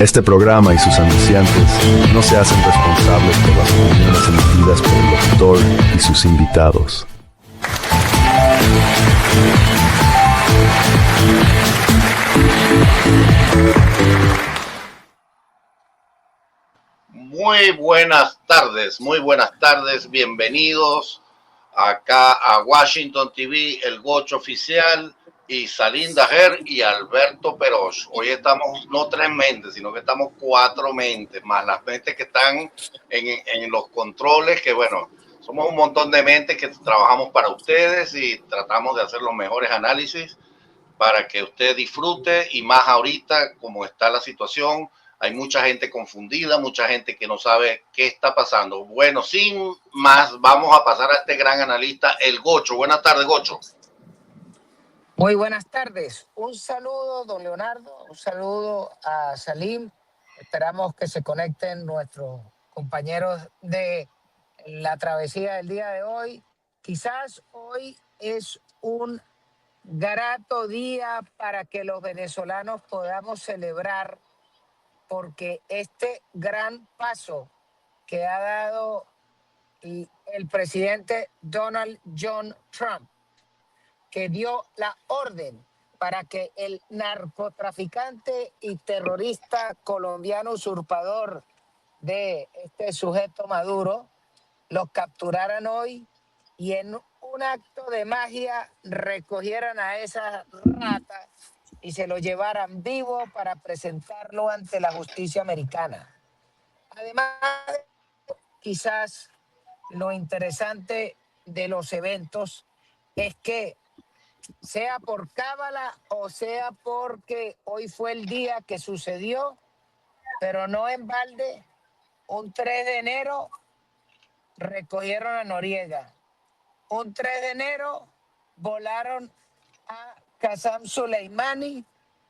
Este programa y sus anunciantes no se hacen responsables por las opiniones emitidas por el locutor y sus invitados. Muy buenas tardes, bienvenidos acá a Washington TV, el Gocho Oficial y Salim Daher y Alberto Peroz. Hoy estamos no 3 mentes, sino que estamos 4 mentes, más las mentes que están en los controles, que bueno, somos un montón de mentes que trabajamos para ustedes y tratamos de hacer los mejores análisis para que usted disfrute, y más ahorita como está la situación. Hay mucha gente confundida, mucha gente que no sabe qué está pasando. Bueno, sin más, vamos a pasar a este gran analista, el Gocho. Buenas tardes, Gocho. Muy buenas tardes. Un saludo, don Leonardo, un saludo a Salim. Esperamos que se conecten nuestros compañeros de la travesía del día de hoy. Quizás hoy es un grato día para que los venezolanos podamos celebrar, porque este gran paso que ha dado el presidente Donald John Trump, que dio la orden para que el narcotraficante y terrorista colombiano usurpador de este sujeto Maduro los capturaran hoy y en un acto de magia recogieran a esa rata y se lo llevaran vivo para presentarlo ante la justicia americana. Además, quizás lo interesante de los eventos es que, sea por cábala o sea porque hoy fue el día que sucedió, pero no en balde, un 3 de enero recogieron a Noriega. Un 3 de enero volaron a Qasem Soleimani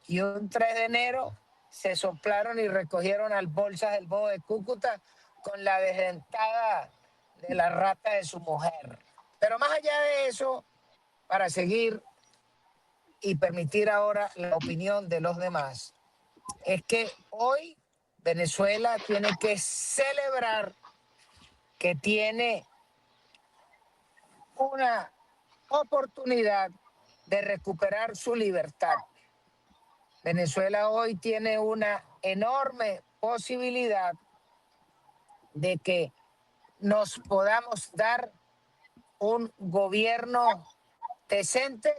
y un 3 de enero se soplaron y recogieron al Bolsas del Bobo de Cúcuta con la desdentada de la rata de su mujer. Pero más allá de eso, para seguir y permitir ahora la opinión de los demás, es que hoy Venezuela tiene que celebrar que tiene una oportunidad de recuperar su libertad. Venezuela hoy tiene una enorme posibilidad de que nos podamos dar un gobierno decente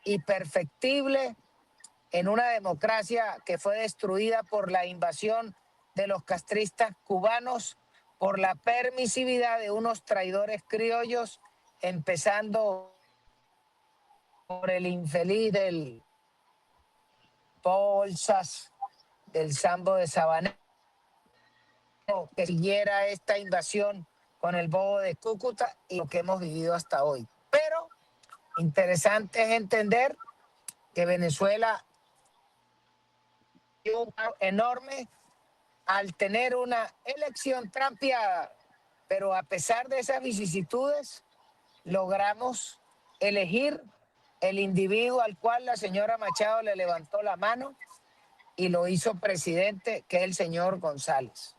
y perfectible en una democracia que fue destruida por la invasión de los castristas cubanos, por la permisividad de unos traidores criollos, empezando por el infeliz del Bolsas, del Sambo de Sabanero, que siguiera esta invasión con el Bobo de Cúcuta y lo que hemos vivido hasta hoy. Pero interesante es entender que Venezuela dio un paso enorme al tener una elección trampeada, pero a pesar de esas vicisitudes, logramos elegir el individuo al cual la señora Machado le levantó la mano y lo hizo presidente, que es el señor González.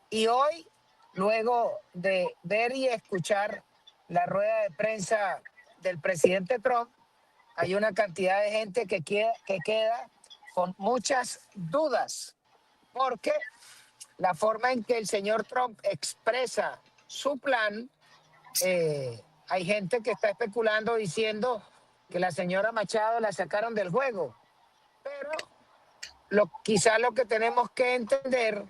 Y hoy, luego de ver y escuchar la rueda de prensa del presidente Trump, hay una cantidad de gente que queda con muchas dudas, porque la forma en que el señor Trump expresa su plan, hay gente que está especulando diciendo que la señora Machado la sacaron del juego. Pero quizá lo que tenemos que entender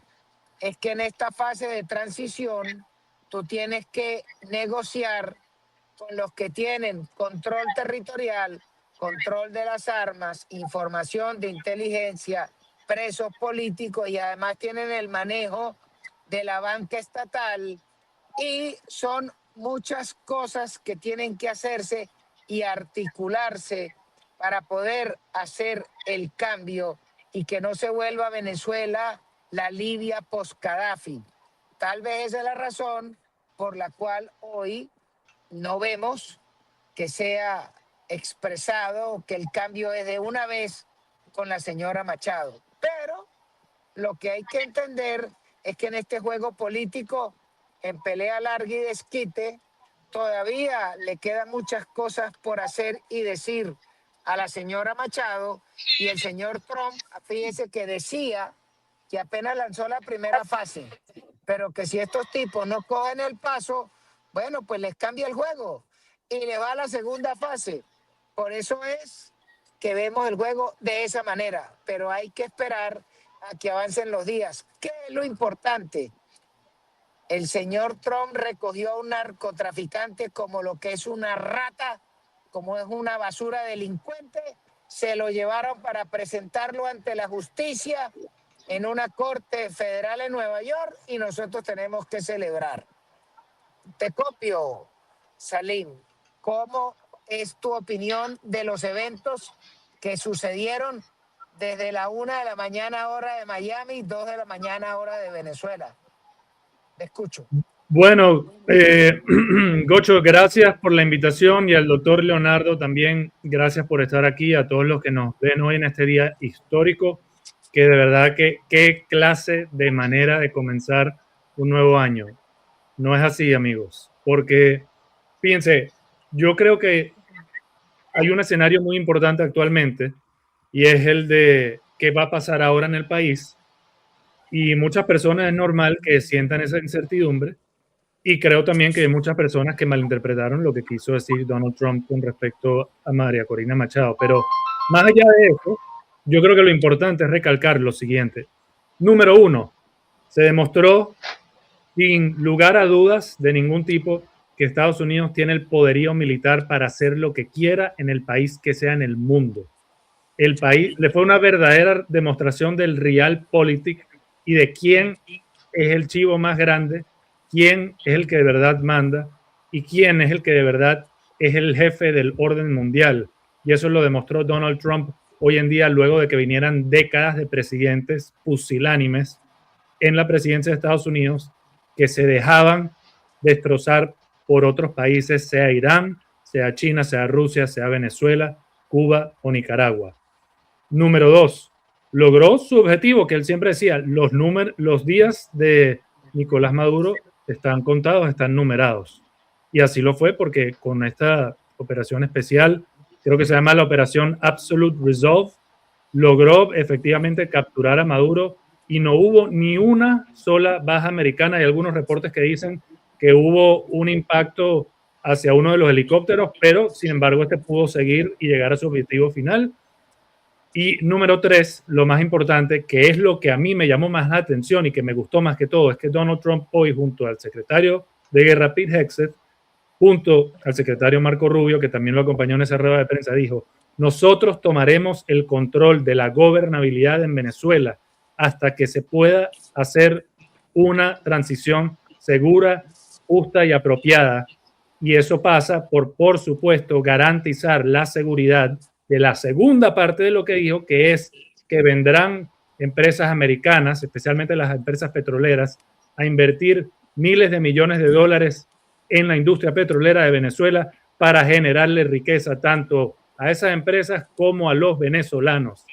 es que en esta fase de transición tú tienes que negociar con los que tienen control territorial, control de las armas, información de inteligencia, presos políticos, y además tienen el manejo de la banca estatal, y son muchas cosas que tienen que hacerse y articularse para poder hacer el cambio y que no se vuelva Venezuela la Libia post-Gaddafi. Tal vez esa es la razón por la cual hoy no vemos que sea expresado que el cambio es de una vez con la señora Machado. Pero lo que hay que entender es que en este juego político, en pelea larga y desquite, todavía le quedan muchas cosas por hacer y decir a la señora Machado, y el señor Trump, fíjese que decía que apenas lanzó la primera fase, pero que si estos tipos no cogen el paso, bueno, pues les cambia el juego y le va a la segunda fase. Por eso es que vemos el juego de esa manera, pero hay que esperar a que avancen los días. ¿Qué es lo importante? El señor Trump recogió a un narcotraficante como lo que es una rata, como es una basura delincuente, se lo llevaron para presentarlo ante la justicia en una corte federal en Nueva York y nosotros tenemos que celebrar. Te copio, Salim. ¿Cómo es tu opinión de los eventos que sucedieron desde la 1 de la mañana hora de Miami, 2 de la mañana hora de Venezuela? Te escucho. Bueno, Gocho, gracias por la invitación y al doctor Leonardo también, gracias por estar aquí, a todos los que nos ven hoy en este día histórico, que de verdad que qué clase de manera de comenzar un nuevo año. No es así, amigos, porque fíjense, yo creo que hay un escenario muy importante actualmente y es el de qué va a pasar ahora en el país, y muchas personas es normal que sientan esa incertidumbre. Y creo también que hay muchas personas que malinterpretaron lo que quiso decir Donald Trump con respecto a María Corina Machado. Pero más allá de eso, yo creo que lo importante es recalcar lo siguiente. Número uno, se demostró sin lugar a dudas de ningún tipo que Estados Unidos tiene el poderío militar para hacer lo que quiera en el país que sea en el mundo. El país le fue una verdadera demostración del realpolitik y de quién es el chivo más grande, quién es el que de verdad manda y quién es el que de verdad es el jefe del orden mundial. Y eso lo demostró Donald Trump hoy en día, luego de que vinieran décadas de presidentes pusilánimes en la presidencia de Estados Unidos que se dejaban destrozar por otros países, sea Irán, sea China, sea Rusia, sea Venezuela, Cuba o Nicaragua. Número dos, logró su objetivo que él siempre decía, los días de Nicolás Maduro están contados, están numerados. Y así lo fue porque con esta operación especial, creo que se llama la operación Absolute Resolve, logró efectivamente capturar a Maduro y no hubo ni una sola baja americana. Hay algunos reportes que dicen que hubo un impacto hacia uno de los helicópteros, pero sin embargo este pudo seguir y llegar a su objetivo final. Y número tres, lo más importante, que es lo que a mí me llamó más la atención y que me gustó más que todo, es que Donald Trump hoy, junto al secretario de Guerra Pete Hegseth, junto al secretario Marco Rubio, que también lo acompañó en esa rueda de prensa, dijo: nosotros tomaremos el control de la gobernabilidad en Venezuela hasta que se pueda hacer una transición segura, justa y apropiada. Y eso pasa por supuesto, garantizar la seguridad de la segunda parte de lo que dijo, que es que vendrán empresas americanas, especialmente las empresas petroleras, a invertir miles de millones de dólares en la industria petrolera de Venezuela para generarle riqueza tanto a esas empresas como a los venezolanos,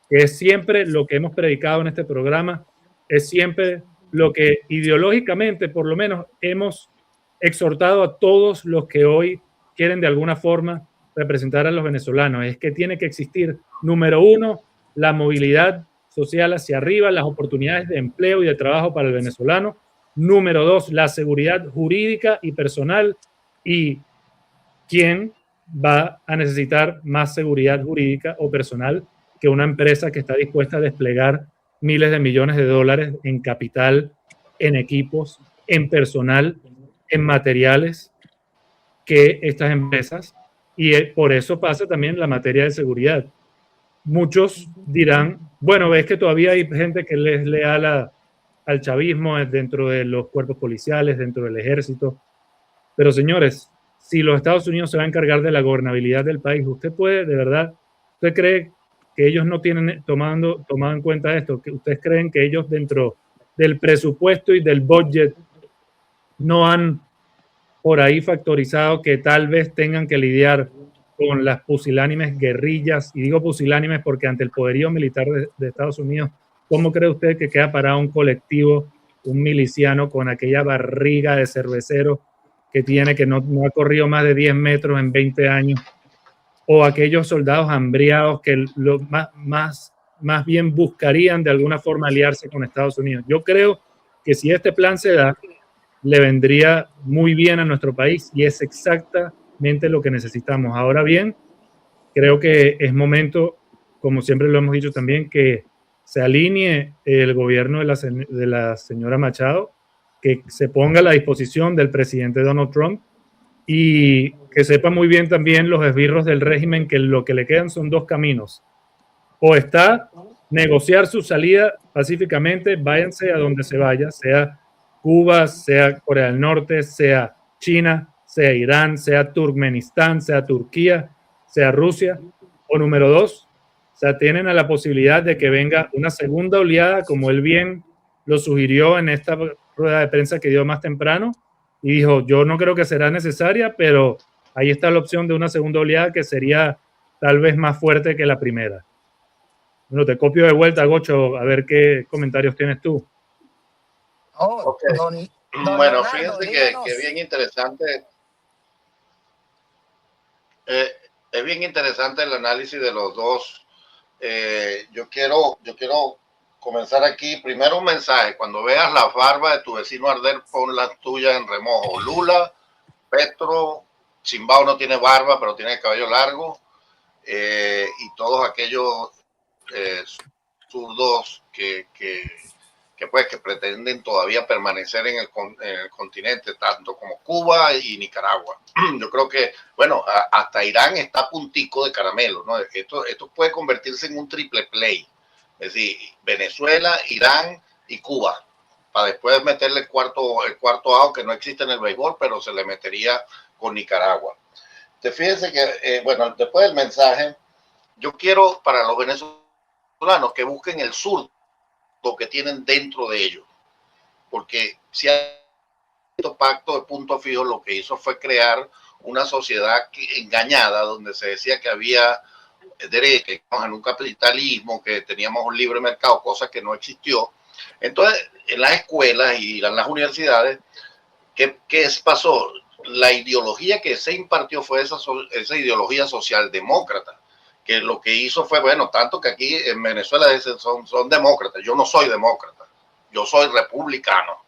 que es siempre lo que hemos predicado en este programa, es siempre lo que ideológicamente por lo menos hemos exhortado a todos los que hoy quieren de alguna forma representar a los venezolanos. Es que tiene que existir, número uno, la movilidad social hacia arriba, las oportunidades de empleo y de trabajo para el venezolano. Número dos, la seguridad jurídica y personal. ¿Y quién va a necesitar más seguridad jurídica o personal que una empresa que está dispuesta a desplegar miles de millones de dólares en capital, en equipos, en personal, en materiales que estas empresas? Y por eso pasa también la materia de seguridad. Muchos dirán, bueno, ves que todavía hay gente que les leal al chavismo dentro de los cuerpos policiales, dentro del ejército. Pero señores, si los Estados Unidos se va a encargar de la gobernabilidad del país, ¿usted puede, de verdad, usted cree que ellos no tienen tomado en cuenta esto? ¿Que ustedes creen que ellos dentro del presupuesto y del budget no han por ahí factorizado que tal vez tengan que lidiar con las pusilánimes guerrillas? Y digo pusilánimes porque ante el poderío militar de Estados Unidos ¿cómo cree usted que queda parado un colectivo, un miliciano con aquella barriga de cervecero que tiene, que no ha corrido más de 10 metros en 20 años? O aquellos soldados hambriados que más bien buscarían de alguna forma aliarse con Estados Unidos. Yo creo que si este plan se da, le vendría muy bien a nuestro país y es exactamente lo que necesitamos. Ahora bien, creo que es momento, como siempre lo hemos dicho también, que se alinee el gobierno de la señora Machado, que se ponga a la disposición del presidente Donald Trump y que sepa muy bien también los esbirros del régimen que lo que le quedan son dos caminos. O está negociar su salida pacíficamente, váyanse a donde se vaya, sea Cuba, sea Corea del Norte, sea China, sea Irán, sea Turkmenistán, sea Turquía, sea Rusia. O número dos, se atienen a la posibilidad de que venga una segunda oleada, como él bien lo sugirió en esta rueda de prensa que dio más temprano, y dijo, yo no creo que será necesaria, pero ahí está la opción de una segunda oleada que sería tal vez más fuerte que la primera. Bueno, te copio de vuelta, Gocho, a ver qué comentarios tienes tú. Oh, Okay. don Bueno, Leonardo, fíjense que bien interesante. Es bien interesante el análisis de los dos. Yo quiero comenzar aquí. Primero un mensaje. Cuando veas la barba de tu vecino arder, pon la tuya en remojo. Lula, Petro, Chimbao no tiene barba, pero tiene el cabello largo. Y todos aquellos zurdos que pretenden todavía permanecer en el continente, tanto como Cuba y Nicaragua. Yo creo que, bueno, hasta Irán está a puntico de caramelo, ¿no? Esto puede convertirse en un triple play, es decir, Venezuela, Irán y Cuba, para después meterle el cuarto out que no existe en el béisbol, pero se le metería con Nicaragua. Fíjense que, bueno, después del mensaje, yo quiero para los venezolanos que busquen el sur que tienen dentro de ellos, porque si hay un pacto de punto fijo, lo que hizo fue crear una sociedad engañada, donde se decía que había derecho en un capitalismo, que teníamos un libre mercado, cosa que no existió. Entonces, en las escuelas y en las universidades, ¿qué pasó? La ideología que se impartió fue esa ideología socialdemócrata, que lo que hizo fue, bueno, tanto que aquí en Venezuela son demócratas. Yo no soy demócrata, yo soy republicano.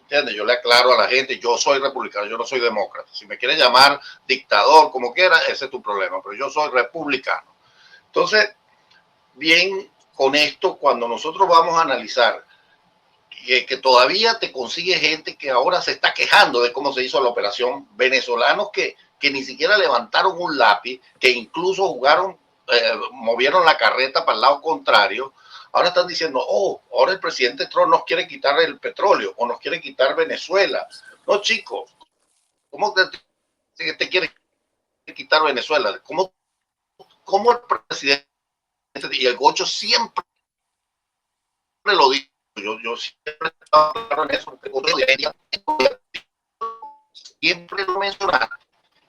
¿Entiendes? Yo le aclaro a la gente, yo soy republicano, yo no soy demócrata. Si me quieren llamar dictador, como quiera, ese es tu problema, pero yo soy republicano. Entonces, bien, con esto, cuando nosotros vamos a analizar que todavía te consigue gente que ahora se está quejando de cómo se hizo la operación, venezolanos que ni siquiera levantaron un lápiz, que incluso jugaron, movieron la carreta para el lado contrario, ahora están diciendo, oh, ahora el presidente Trump nos quiere quitar el petróleo o nos quiere quitar Venezuela. No, chicos, ¿cómo te quiere quitar Venezuela? ¿Cómo el presidente y el Gocho siempre lo dijo? Yo siempre he estado claro en eso, siempre lo mencionaba.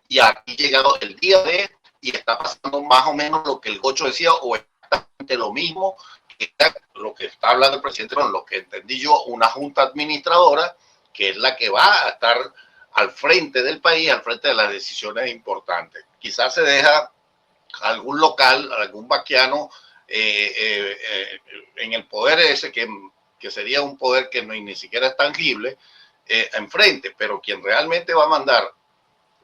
Y aquí llegado el día de, y está pasando más o menos lo que el Gocho decía, o exactamente lo mismo que lo que está hablando el presidente, bueno, lo que entendí yo, una junta administradora, que es la que va a estar al frente del país, al frente de las decisiones importantes. Quizás se deja algún local, algún vaquiano en el poder ese, que sería un poder que ni siquiera es tangible, enfrente, pero quien realmente va a mandar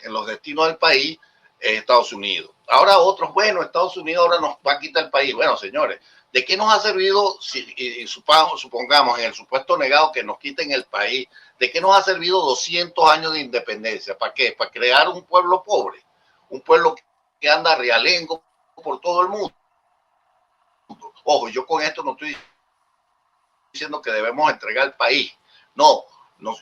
en los destinos del país es Estados Unidos. Ahora otros, bueno, Estados Unidos ahora nos va a quitar el país. Bueno, señores, ¿de qué nos ha servido, supongamos, en el supuesto negado que nos quiten el país, de qué nos ha servido 200 años de independencia? ¿Para qué? Para crear un pueblo pobre, un pueblo que anda realengo por todo el mundo. Ojo, yo con esto no estoy diciendo que debemos entregar el país. No,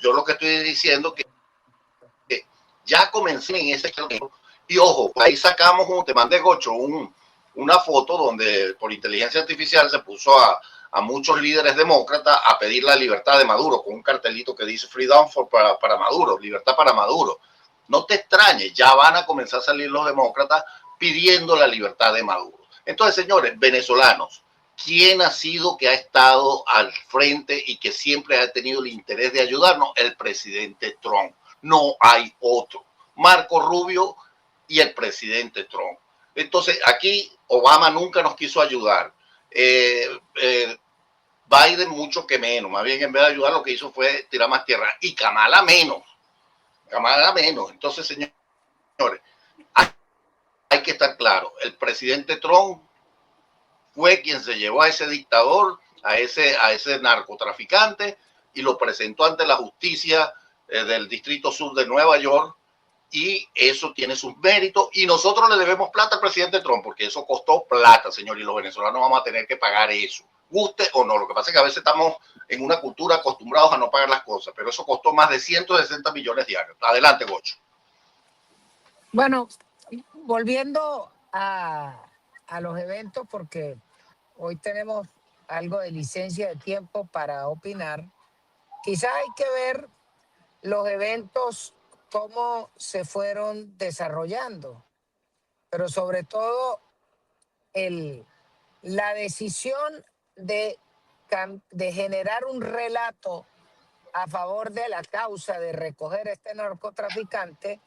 yo lo que estoy diciendo es que ya comencé en ese camino. Y ojo, ahí sacamos, te mandé, Gocho, una foto donde por inteligencia artificial se puso a muchos líderes demócratas a pedir la libertad de Maduro, con un cartelito que dice Freedom para Maduro, libertad para Maduro. No te extrañes, ya van a comenzar a salir los demócratas pidiendo la libertad de Maduro. Entonces, señores, venezolanos, ¿quién ha sido que ha estado al frente y que siempre ha tenido el interés de ayudarnos? El presidente Trump. No hay otro. Marco Rubio y el presidente Trump. Entonces, aquí Obama nunca nos quiso ayudar. Biden mucho que menos. Más bien, en vez de ayudar, lo que hizo fue tirar más tierra. Y Kamala menos. Kamala menos. Entonces, señores, hay que estar claro. El presidente Trump fue quien se llevó a ese dictador, a ese narcotraficante, y lo presentó ante la justicia del Distrito Sur de Nueva York, y eso tiene sus méritos, y nosotros le debemos plata al presidente Trump, porque eso costó plata, señor, y los venezolanos vamos a tener que pagar eso, guste o no. Lo que pasa es que a veces estamos en una cultura acostumbrados a no pagar las cosas, pero eso costó más de 160 millones diarios. Adelante, Gocho. Bueno, volviendo a los eventos, porque hoy tenemos algo de licencia de tiempo para opinar, quizás hay que ver los eventos, cómo se fueron desarrollando, pero sobre todo la decisión de generar un relato a favor de la causa de recoger a este narcotraficante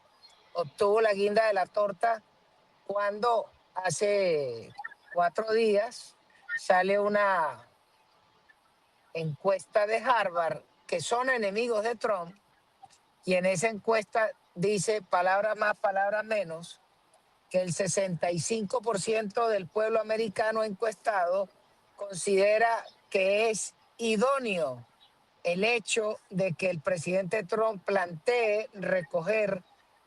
obtuvo la guinda de la torta cuando hace 4 días sale una encuesta de Harvard que son enemigos de Trump, y en esa encuesta dice, palabras más, palabras menos, que el 65% del pueblo americano encuestado considera que es idóneo el hecho de que el presidente Trump plantee recoger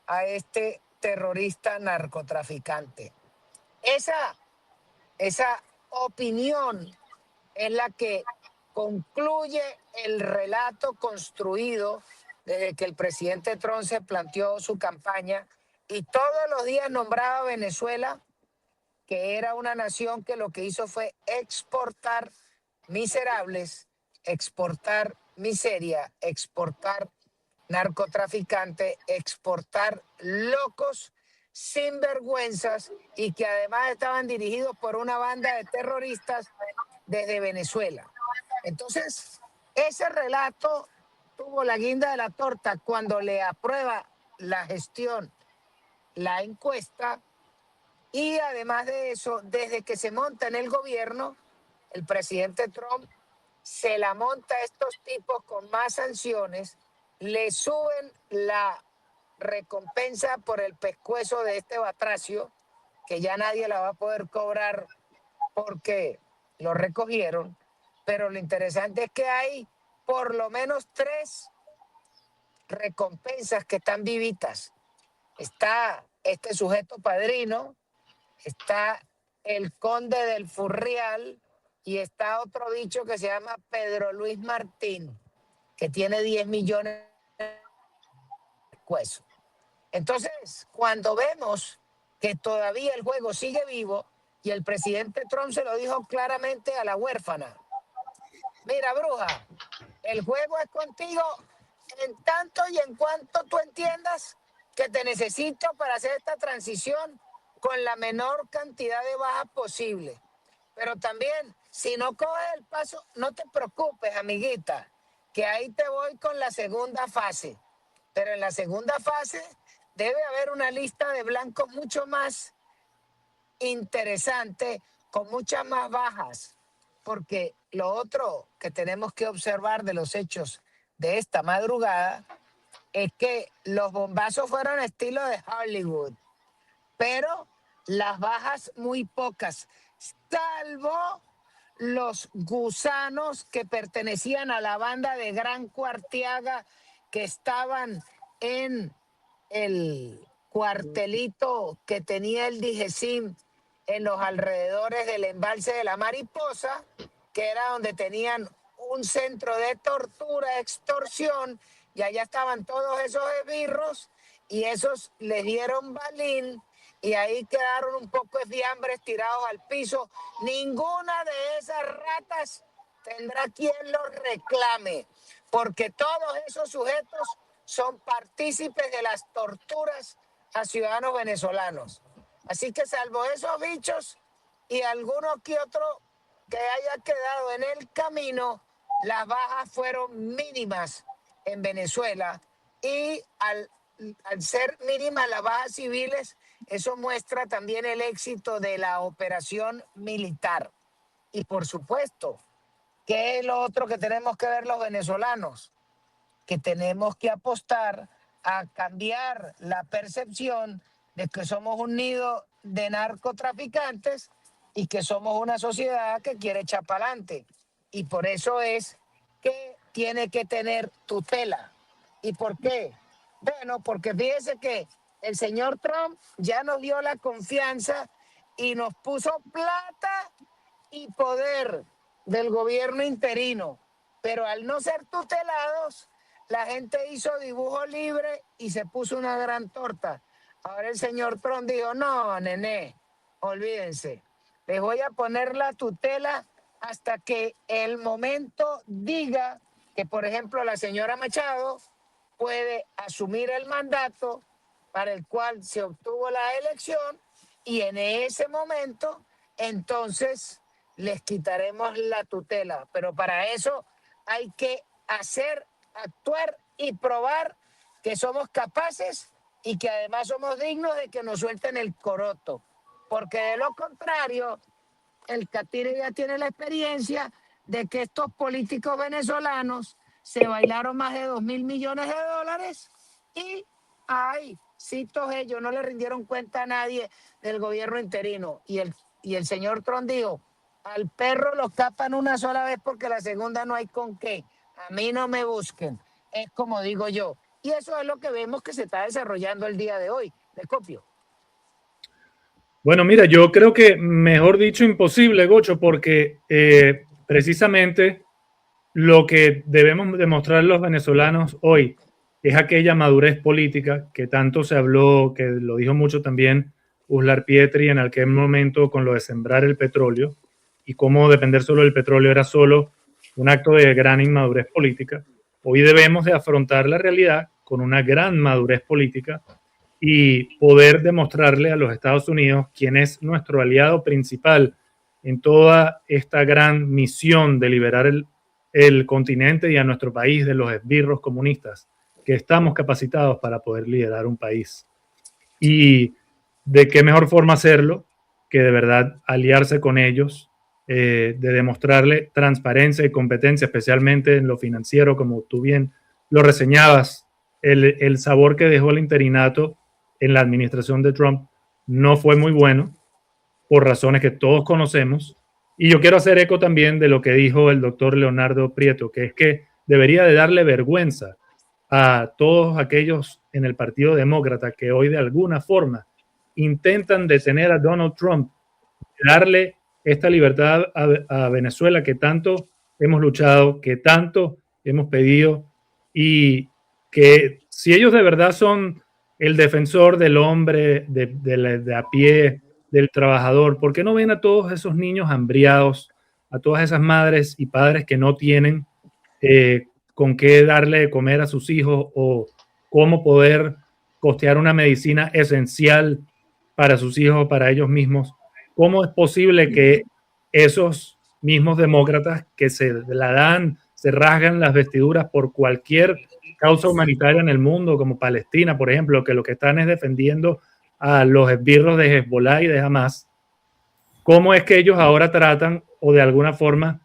a este terrorista narcotraficante. Esa opinión es la que concluye el relato construido desde que el presidente Trump se planteó su campaña, y todos los días nombraba a Venezuela, que era una nación que lo que hizo fue exportar miserables, exportar miseria, exportar narcotraficantes, exportar locos sinvergüenzas, y que además estaban dirigidos por una banda de terroristas desde Venezuela. Entonces, ese relato tuvo la guinda de la torta cuando le aprueba la gestión la encuesta, y además de eso, desde que se monta en el gobierno, el presidente Trump se la monta a estos tipos con más sanciones, le suben la recompensa por el pescuezo de este batracio, que ya nadie la va a poder cobrar porque lo recogieron, pero lo interesante es que hay por lo menos 3 recompensas que están vivitas. Está este sujeto padrino, está el conde del Furrial, y está otro bicho que se llama Pedro Luis Martín, que tiene 10 millones de pesos. Entonces, cuando vemos que todavía el juego sigue vivo, y el presidente Trump se lo dijo claramente a la huérfana: mira, bruja, el juego es contigo en tanto y en cuanto tú entiendas que te necesito para hacer esta transición con la menor cantidad de bajas posible. Pero también, si no coges el paso, no te preocupes, amiguita, que ahí te voy con la segunda fase. Pero en la segunda fase debe haber una lista de blancos mucho más interesante, con muchas más bajas, porque lo otro que tenemos que observar de los hechos de esta madrugada es que los bombazos fueron estilo de Hollywood, pero las bajas muy pocas, salvo los gusanos que pertenecían a la banda de Gran Cuartiaga, que estaban en el cuartelito que tenía el DIGESIM en los alrededores del embalse de la Mariposa, que era donde tenían un centro de tortura, extorsión, y allá estaban todos esos esbirros, y esos les dieron balín, y ahí quedaron un poco de fiambres tirados al piso. Ninguna de esas ratas tendrá quien los reclame, porque todos esos sujetos son partícipes de las torturas a ciudadanos venezolanos. Así que, salvo esos bichos y alguno que otro que haya quedado en el camino, las bajas fueron mínimas en Venezuela y al ser mínimas las bajas civiles, eso muestra también el éxito de la operación militar. Y por supuesto, ¿qué es lo otro que tenemos que ver los venezolanos? Que tenemos que apostar a cambiar la percepción de que somos un nido de narcotraficantes y que somos una sociedad que quiere echar para adelante. Y por eso es que tiene que tener tutela. ¿Y por qué? Bueno, porque fíjese que el señor Trump ya nos dio la confianza y nos puso plata y poder del gobierno interino, pero al no ser tutelados, la gente hizo dibujo libre y se puso una gran torta. Ahora el señor Trump dijo, no, nené, olvídense, les voy a poner la tutela hasta que el momento diga que, por ejemplo, la señora Machado puede asumir el mandato para el cual se obtuvo la elección y en ese momento, entonces, les quitaremos la tutela. Pero para eso hay que hacer, actuar y probar que somos capaces y que además somos dignos de que nos suelten el coroto. Porque de lo contrario, el Catire ya tiene la experiencia de que estos políticos venezolanos se bailaron más de 2.000 millones de dólares y, ay, citos ellos, no le rindieron cuenta a nadie del gobierno interino. Y el señor Trump dijo, al perro lo capan una sola vez porque la segunda no hay con qué. A mí no me busquen. Es como digo yo. Y eso es lo que vemos que se está desarrollando el día de hoy. ¿Le copio? Bueno, mira, yo creo que mejor dicho imposible, Gocho, porque precisamente lo que debemos demostrar los venezolanos hoy es aquella madurez política que tanto se habló, que lo dijo mucho también Uslar Pietri en aquel momento con lo de sembrar el petróleo y cómo depender solo del petróleo era solo un acto de gran inmadurez política. Hoy debemos de afrontar la realidad con una gran madurez política y poder demostrarle a los Estados Unidos quién es nuestro aliado principal en toda esta gran misión de liberar el continente y a nuestro país de los esbirros comunistas, que estamos capacitados para poder liderar un país. Y de qué mejor forma hacerlo que de verdad aliarse con ellos, de demostrarle transparencia y competencia, especialmente en lo financiero, como tú bien lo reseñabas. El sabor que dejó el interinato en la administración de Trump no fue muy bueno, por razones que todos conocemos. Y yo quiero hacer eco también de lo que dijo el doctor Leonardo Prieto, que es que debería de darle vergüenza a todos aquellos en el Partido Demócrata que hoy de alguna forma intentan detener a Donald Trump, darle esta libertad a Venezuela que tanto hemos luchado, que tanto hemos pedido, y que si ellos de verdad son el defensor del hombre de a pie, del trabajador, ¿por qué no ven a todos esos niños hambriados, a todas esas madres y padres que no tienen con qué darle de comer a sus hijos o cómo poder costear una medicina esencial para sus hijos, para ellos mismos? ¿Cómo es posible que esos mismos demócratas que se la dan, se rasgan las vestiduras por cualquier causa humanitaria en el mundo, como Palestina, por ejemplo, que lo que están es defendiendo a los esbirros de Hezbollah y de Hamas, cómo es que ellos ahora tratan o de alguna forma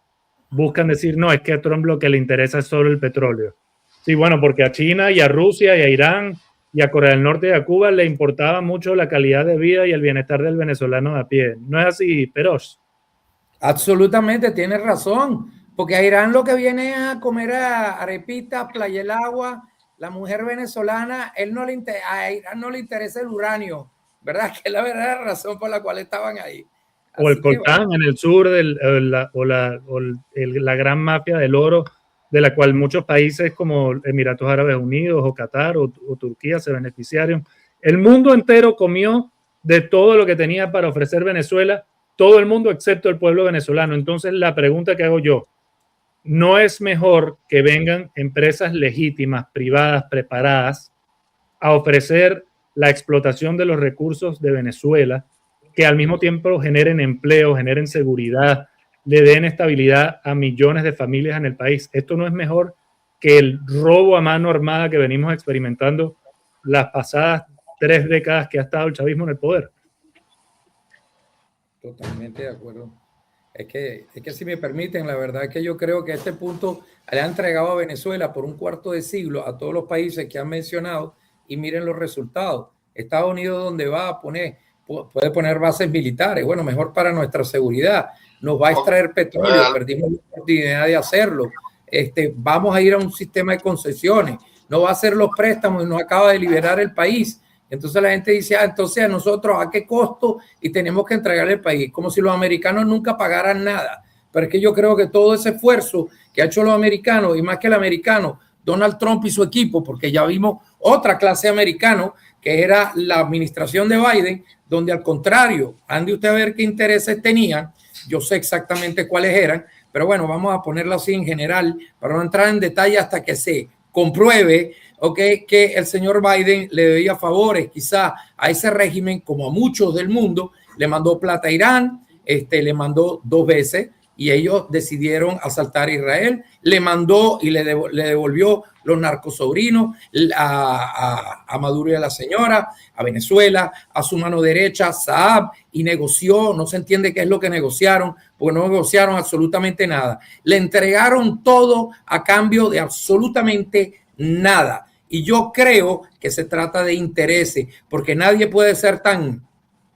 buscan decir, no, es que a Trump lo que le interesa es solo el petróleo? Sí, bueno, porque a China y a Rusia y a Irán y a Corea del Norte y a Cuba le importaba mucho la calidad de vida y el bienestar del venezolano de a pie. ¿No es así, Peros? Absolutamente, tienes razón, porque a Irán lo que viene a comer a arepitas, playa el agua, la mujer venezolana, a Irán no le interesa el uranio, ¿verdad? Que es la verdadera razón por la cual estaban ahí. Así o el coltán bueno, en el sur, la gran mafia del oro, de la cual muchos países como Emiratos Árabes Unidos o Qatar o Turquía se beneficiaron. El mundo entero comió de todo lo que tenía para ofrecer Venezuela, todo el mundo excepto el pueblo venezolano. Entonces la pregunta que hago yo, ¿no es mejor que vengan empresas legítimas, privadas, preparadas, a ofrecer la explotación de los recursos de Venezuela, que al mismo tiempo generen empleo, generen seguridad le den estabilidad a millones de familias en el país. Esto no es mejor que el robo a mano armada que venimos experimentando las pasadas 3 décadas que ha estado el chavismo en el poder. Totalmente de acuerdo. Es que si me permiten, la verdad es que yo creo que a este punto le han entregado a Venezuela por un cuarto de siglo a todos los países que han mencionado y miren los resultados. Estados Unidos, donde va a poner, puede poner bases militares, bueno, mejor para nuestra seguridad. Nos va a extraer petróleo, perdimos la oportunidad de hacerlo. Vamos a ir a un sistema de concesiones, no va a hacer los préstamos y nos acaba de liberar el país. Entonces la gente dice, entonces a nosotros a qué costo y tenemos que entregarle el país, como si los americanos nunca pagaran nada. Pero es que yo creo que todo ese esfuerzo que ha hecho los americanos, y más que el americano, Donald Trump y su equipo, porque ya vimos otra clase de americano, que era la administración de Biden, donde al contrario, ande usted a ver qué intereses tenían, yo sé exactamente cuáles eran, pero bueno, vamos a ponerlo así en general, para no entrar en detalle hasta que se compruebe, que el señor Biden le debía favores quizá a ese régimen, como a muchos del mundo. Le mandó plata a Irán, le mandó 2 veces y ellos decidieron asaltar a Israel. Le mandó y le devolvió los narcosobrinos a Maduro y a la señora, a Venezuela, a su mano derecha, Saab, y negoció. No se entiende qué es lo que negociaron, porque no negociaron absolutamente nada. Le entregaron todo a cambio de absolutamente nada. Y yo creo que se trata de intereses, porque nadie puede ser tan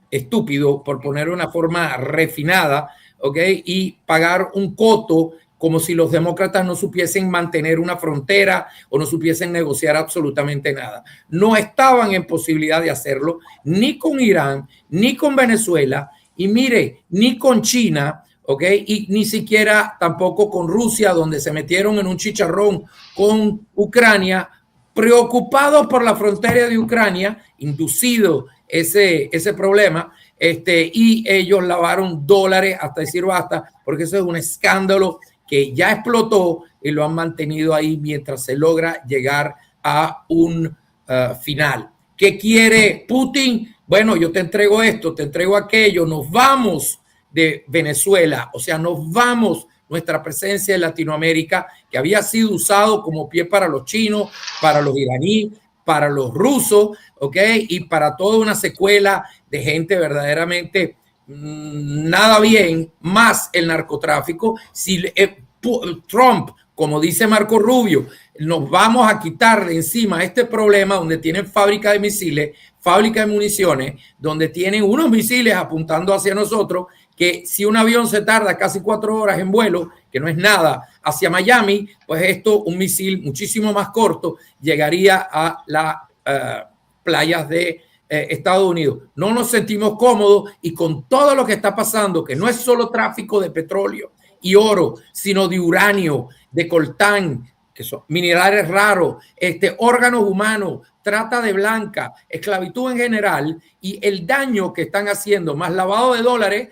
estúpido, por poner una forma refinada, y pagar un coto como si los demócratas no supiesen mantener una frontera o no supiesen negociar absolutamente nada. No estaban en posibilidad de hacerlo, ni con Irán, ni con Venezuela, y mire, ni con China, y ni siquiera tampoco con Rusia, donde se metieron en un chicharrón con Ucrania, preocupados por la frontera de Ucrania, inducido ese problema, y ellos lavaron dólares hasta decir basta, porque eso es un escándalo que ya explotó y lo han mantenido ahí mientras se logra llegar a un final. ¿Qué quiere Putin? Bueno, yo te entrego esto, te entrego aquello, nos vamos de Venezuela, o sea, nos vamos. Nuestra presencia en Latinoamérica, que había sido usado como pie para los chinos, para los iraníes, para los rusos, y para toda una secuela de gente verdaderamente nada bien, más el narcotráfico. Si Trump, como dice Marco Rubio, nos vamos a quitar de encima este problema donde tienen fábrica de misiles, fábrica de municiones, donde tienen unos misiles apuntando hacia nosotros, que si un avión se tarda casi 4 horas en vuelo, que no es nada, hacia Miami, pues esto, un misil muchísimo más corto, llegaría a las playas de Estados Unidos. No nos sentimos cómodos, y con todo lo que está pasando, que no es solo tráfico de petróleo y oro, sino de uranio, de coltán, que son minerales raros, órganos humanos, trata de blanca, esclavitud en general, y el daño que están haciendo, más lavado de dólares.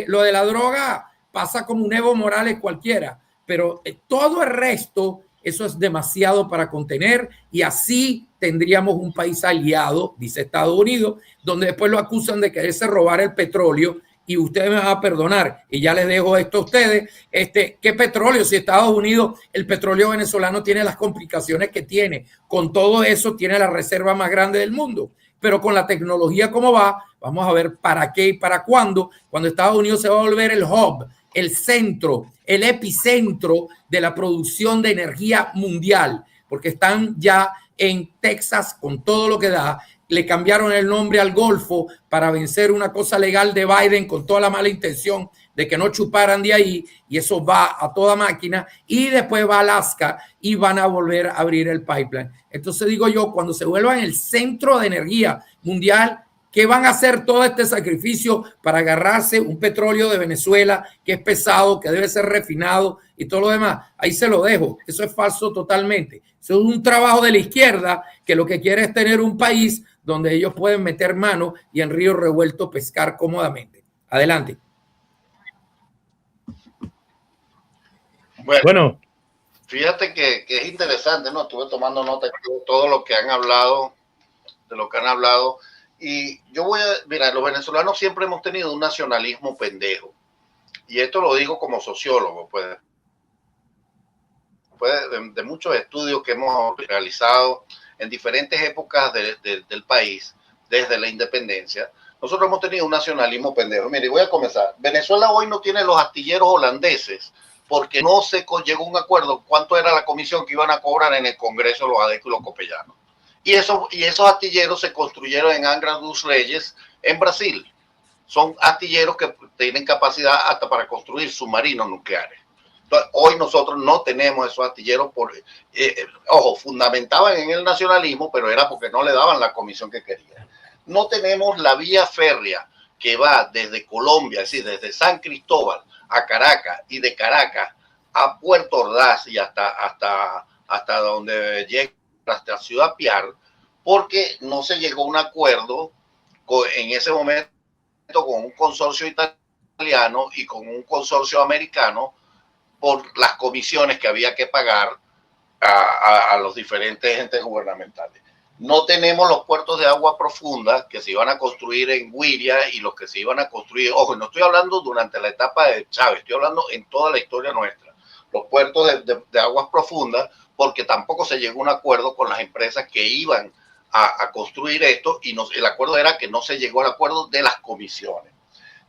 Lo de la droga pasa como un Evo Morales cualquiera, pero todo el resto, eso es demasiado para contener, y así tendríamos un país aliado, dice Estados Unidos, donde después lo acusan de quererse robar el petróleo. Y ustedes me van a perdonar, y ya les dejo esto a ustedes, ¿qué petróleo? Si Estados Unidos, el petróleo venezolano tiene las complicaciones que tiene, con todo eso tiene la reserva más grande del mundo, pero con la tecnología como va, vamos a ver para qué y para cuándo, cuando Estados Unidos se va a volver el hub, el centro, el epicentro de la producción de energía mundial, porque están ya en Texas con todo lo que da. Le cambiaron el nombre al Golfo para vencer una cosa legal de Biden con toda la mala intención de que no chuparan de ahí, y eso va a toda máquina, y después va a Alaska y van a volver a abrir el pipeline. Entonces digo yo, cuando se vuelvan el centro de energía mundial, ¿qué van a hacer todo este sacrificio para agarrarse un petróleo de Venezuela que es pesado, que debe ser refinado y todo lo demás? Ahí se lo dejo. Eso es falso totalmente. Eso es un trabajo de la izquierda que lo que quiere es tener un país donde ellos pueden meter mano y en río revuelto pescar cómodamente. Adelante. Bueno, fíjate que es interesante, ¿no? Estuve tomando nota de todo lo que han hablado, y yo mira, los venezolanos siempre hemos tenido un nacionalismo pendejo, y esto lo digo como sociólogo, pues, de muchos estudios que hemos realizado en diferentes épocas del país, desde la independencia, nosotros hemos tenido un nacionalismo pendejo. Mire, voy a comenzar. Venezuela hoy no tiene los astilleros holandeses porque no se llegó a un acuerdo cuánto era la comisión que iban a cobrar en el Congreso los ADECO y los copellanos. Y esos astilleros se construyeron en Angra dos Reis, en Brasil. Son astilleros que tienen capacidad hasta para construir submarinos nucleares. Entonces, hoy nosotros no tenemos esos astilleros, ojo, fundamentaban en el nacionalismo, pero era porque no le daban la comisión que querían. No tenemos la vía férrea que va desde Colombia, es decir, desde San Cristóbal a Caracas y de Caracas a Puerto Ordaz y hasta donde llega, hasta Ciudad Piar, porque no se llegó a un acuerdo en ese momento con un consorcio italiano y con un consorcio americano por las comisiones que había que pagar a los diferentes entes gubernamentales. No tenemos los puertos de agua profunda que se iban a construir en Güiria y los que se iban a construir, ojo, no estoy hablando durante la etapa de Chávez, estoy hablando en toda la historia nuestra, los puertos de aguas profundas, porque tampoco se llegó a un acuerdo con las empresas que iban a construir esto, y el acuerdo era que no se llegó al acuerdo de las comisiones.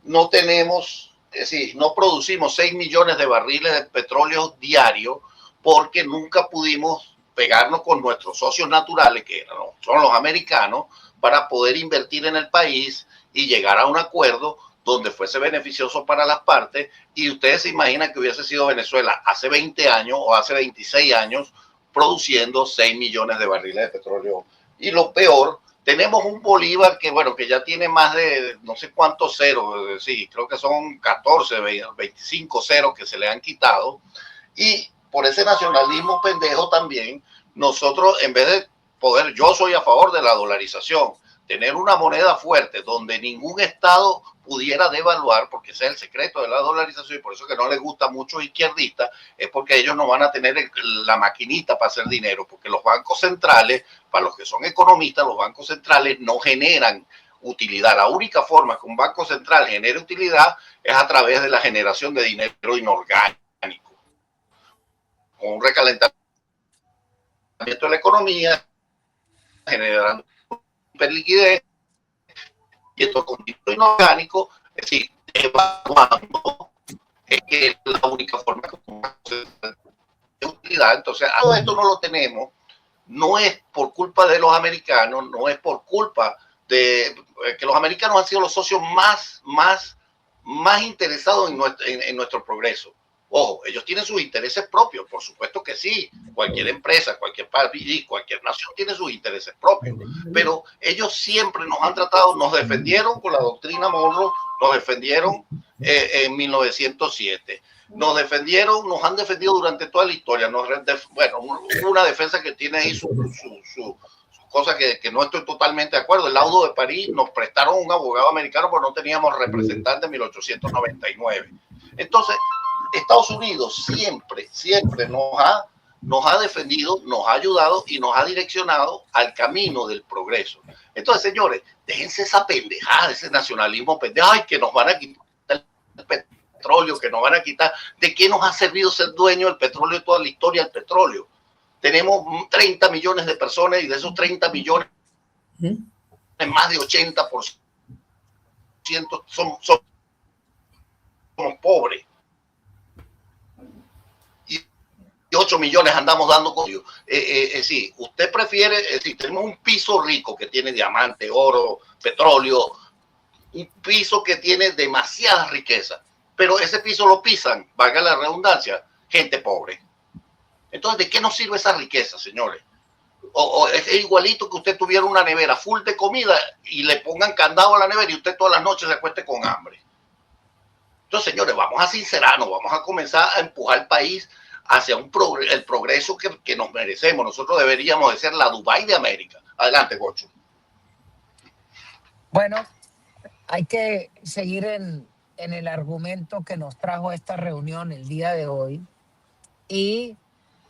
No tenemos, es decir, no producimos 6 millones de barriles de petróleo diario porque nunca pudimos pegarnos con nuestros socios naturales, que son los americanos, para poder invertir en el país y llegar a un acuerdo donde fuese beneficioso para las partes. Y ustedes se imaginan que hubiese sido Venezuela hace 20 años o hace 26 años produciendo 6 millones de barriles de petróleo. Y lo peor, tenemos un Bolívar que, bueno, que ya tiene más de no sé cuántos ceros, sí, creo que son 14, 25 ceros que se le han quitado. Y por ese nacionalismo pendejo también, nosotros en vez de poder, yo soy a favor de la dolarización, tener una moneda fuerte donde ningún estado pudiera devaluar, porque ese es el secreto de la dolarización, y por eso que no les gusta mucho izquierdistas, es porque ellos no van a tener la maquinita para hacer dinero, porque los bancos centrales, para los que son economistas, los bancos centrales no generan utilidad. La única forma que un banco central genere utilidad es a través de la generación de dinero inorgánico, con un recalentamiento de la economía, generando hiperliquidez, y esto con dinero inorgánico, es decir, evaluando, es que es la única forma de utilidad. Entonces, todo esto no lo tenemos, no es por culpa de los americanos, no es por culpa de que los americanos han sido los socios más interesados en nuestro progreso. Ojo, ellos tienen sus intereses propios, por supuesto que sí. Cualquier empresa, cualquier país, cualquier nación tiene sus intereses propios. Pero ellos siempre nos han tratado, nos defendieron con la doctrina Monroe, nos defendieron en 1907. Nos han defendido durante toda la historia. Bueno, una defensa que tiene ahí su cosa que no estoy totalmente de acuerdo. El laudo de París nos prestaron un abogado americano porque no teníamos representante en 1899. Entonces, Estados Unidos siempre nos ha defendido, nos ha ayudado y nos ha direccionado al camino del progreso. Entonces, señores, déjense esa pendejada, ese nacionalismo pendejo, ay, que nos van a quitar el petróleo, que nos van a quitar. ¿De qué nos ha servido ser dueño del petróleo de toda la historia del petróleo? Tenemos 30 millones de personas y de esos 30 millones, más de 80% somos pobres. Y 8 millones andamos dando código. Sí, usted prefiere, si tenemos un piso rico que tiene diamante, oro, petróleo, un piso que tiene demasiada riqueza, pero ese piso lo pisan, valga la redundancia, gente pobre. Entonces, ¿de qué nos sirve esa riqueza, señores? O es igualito que usted tuviera una nevera full de comida y le pongan candado a la nevera y usted todas las noches se acueste con hambre. Entonces, señores, vamos a sincerarnos, vamos a comenzar a empujar el país hacia el progreso que nos merecemos. Nosotros deberíamos de ser la Dubái de América. Adelante, Gocho. Bueno, hay que seguir en el argumento que nos trajo esta reunión el día de hoy y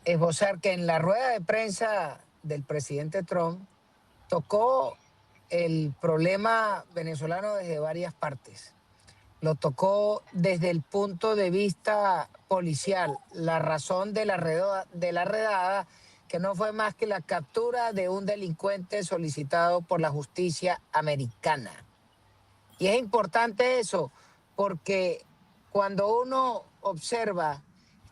esbozar que en la rueda de prensa del presidente Trump tocó el problema venezolano desde varias partes. lo tocó desde el punto de vista policial, la razón de la redada, que no fue más que la captura de un delincuente solicitado por la justicia americana. Y es importante eso, porque cuando uno observa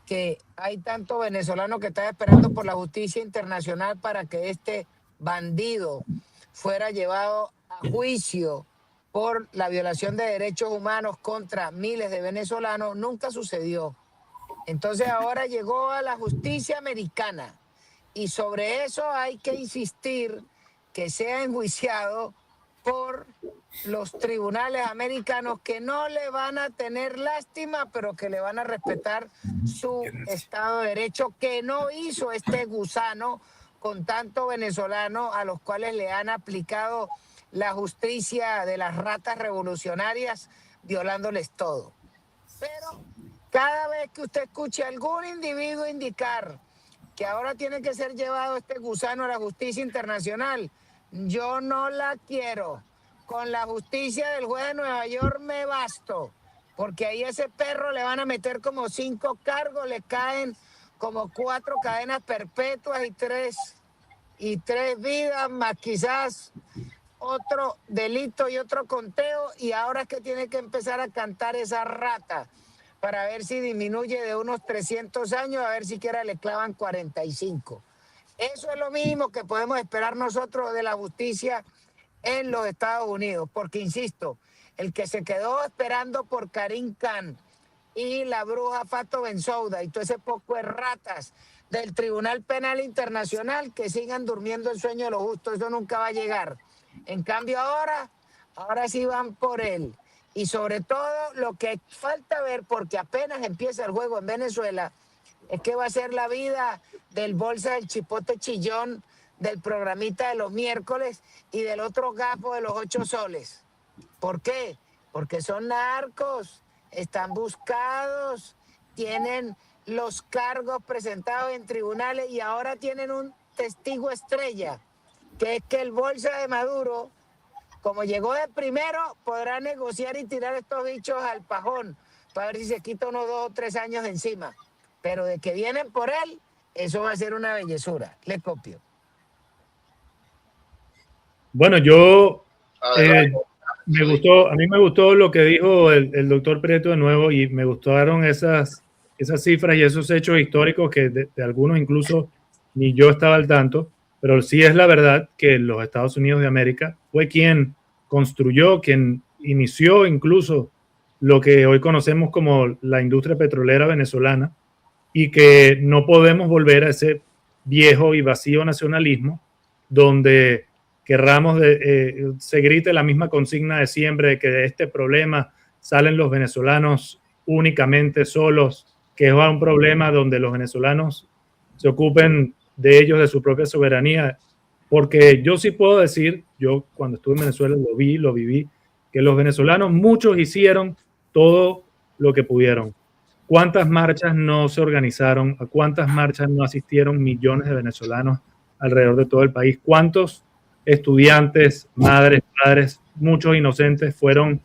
que hay tanto venezolano que está esperando por la justicia internacional para que este bandido fuera llevado a juicio por la violación de derechos humanos contra miles de venezolanos, nunca sucedió. Entonces ahora llegó a la justicia americana y sobre eso hay que insistir que sea enjuiciado por los tribunales americanos, que no le van a tener lástima, pero que le van a respetar su Estado de Derecho, que no hizo este gusano con tanto venezolano a los cuales le han aplicado la justicia de las ratas revolucionarias, violándoles todo. Pero cada vez que usted escuche a algún individuo indicar que ahora tiene que ser llevado este gusano a la justicia internacional, yo no la quiero. Con la justicia del juez de Nueva York me basto, porque ahí a ese perro le van a meter como 5 cargos, le caen como 4 cadenas perpetuas y tres vidas, más quizás otro delito y otro conteo, y ahora es que tiene que empezar a cantar esa rata para ver si disminuye de unos 300 años, a ver si siquiera le clavan 45. Eso es lo mínimo que podemos esperar nosotros de la justicia en los Estados Unidos, porque insisto, el que se quedó esperando por Karim Khan y la bruja Fatou Bensouda y todo ese poco de ratas del Tribunal Penal Internacional, que sigan durmiendo el sueño de los justos, eso nunca va a llegar. En cambio ahora sí van por él. Y sobre todo lo que falta ver, porque apenas empieza el juego en Venezuela, es que va a ser la vida del bolsa del chipote chillón, del programita de los miércoles y del otro gafo de los 8 soles. ¿Por qué? Porque son narcos, están buscados, tienen los cargos presentados en tribunales y ahora tienen un testigo estrella, que es que el bolsa de Maduro, como llegó de primero, podrá negociar y tirar estos bichos al pajón para ver si se quita unos 2 o 3 años de encima. Pero de que vienen por él, eso va a ser una bellezura. Le copio. Bueno, a mí me gustó lo que dijo el doctor Prieto de nuevo, y me gustaron esas cifras y esos hechos históricos que de algunos incluso ni yo estaba al tanto, pero sí es la verdad que los Estados Unidos de América fue quien construyó, quien inició incluso lo que hoy conocemos como la industria petrolera venezolana, y que no podemos volver a ese viejo y vacío nacionalismo donde querramos se grite la misma consigna de siempre de que de este problema salen los venezolanos únicamente solos, que es un problema donde los venezolanos se ocupen de ellos, de su propia soberanía. Porque yo sí puedo decir, yo cuando estuve en Venezuela lo viví, que los venezolanos muchos hicieron todo lo que pudieron. ¿Cuántas marchas no se organizaron? ¿A cuántas marchas no asistieron millones de venezolanos alrededor de todo el país? ¿Cuántos estudiantes, madres, padres, muchos inocentes fueron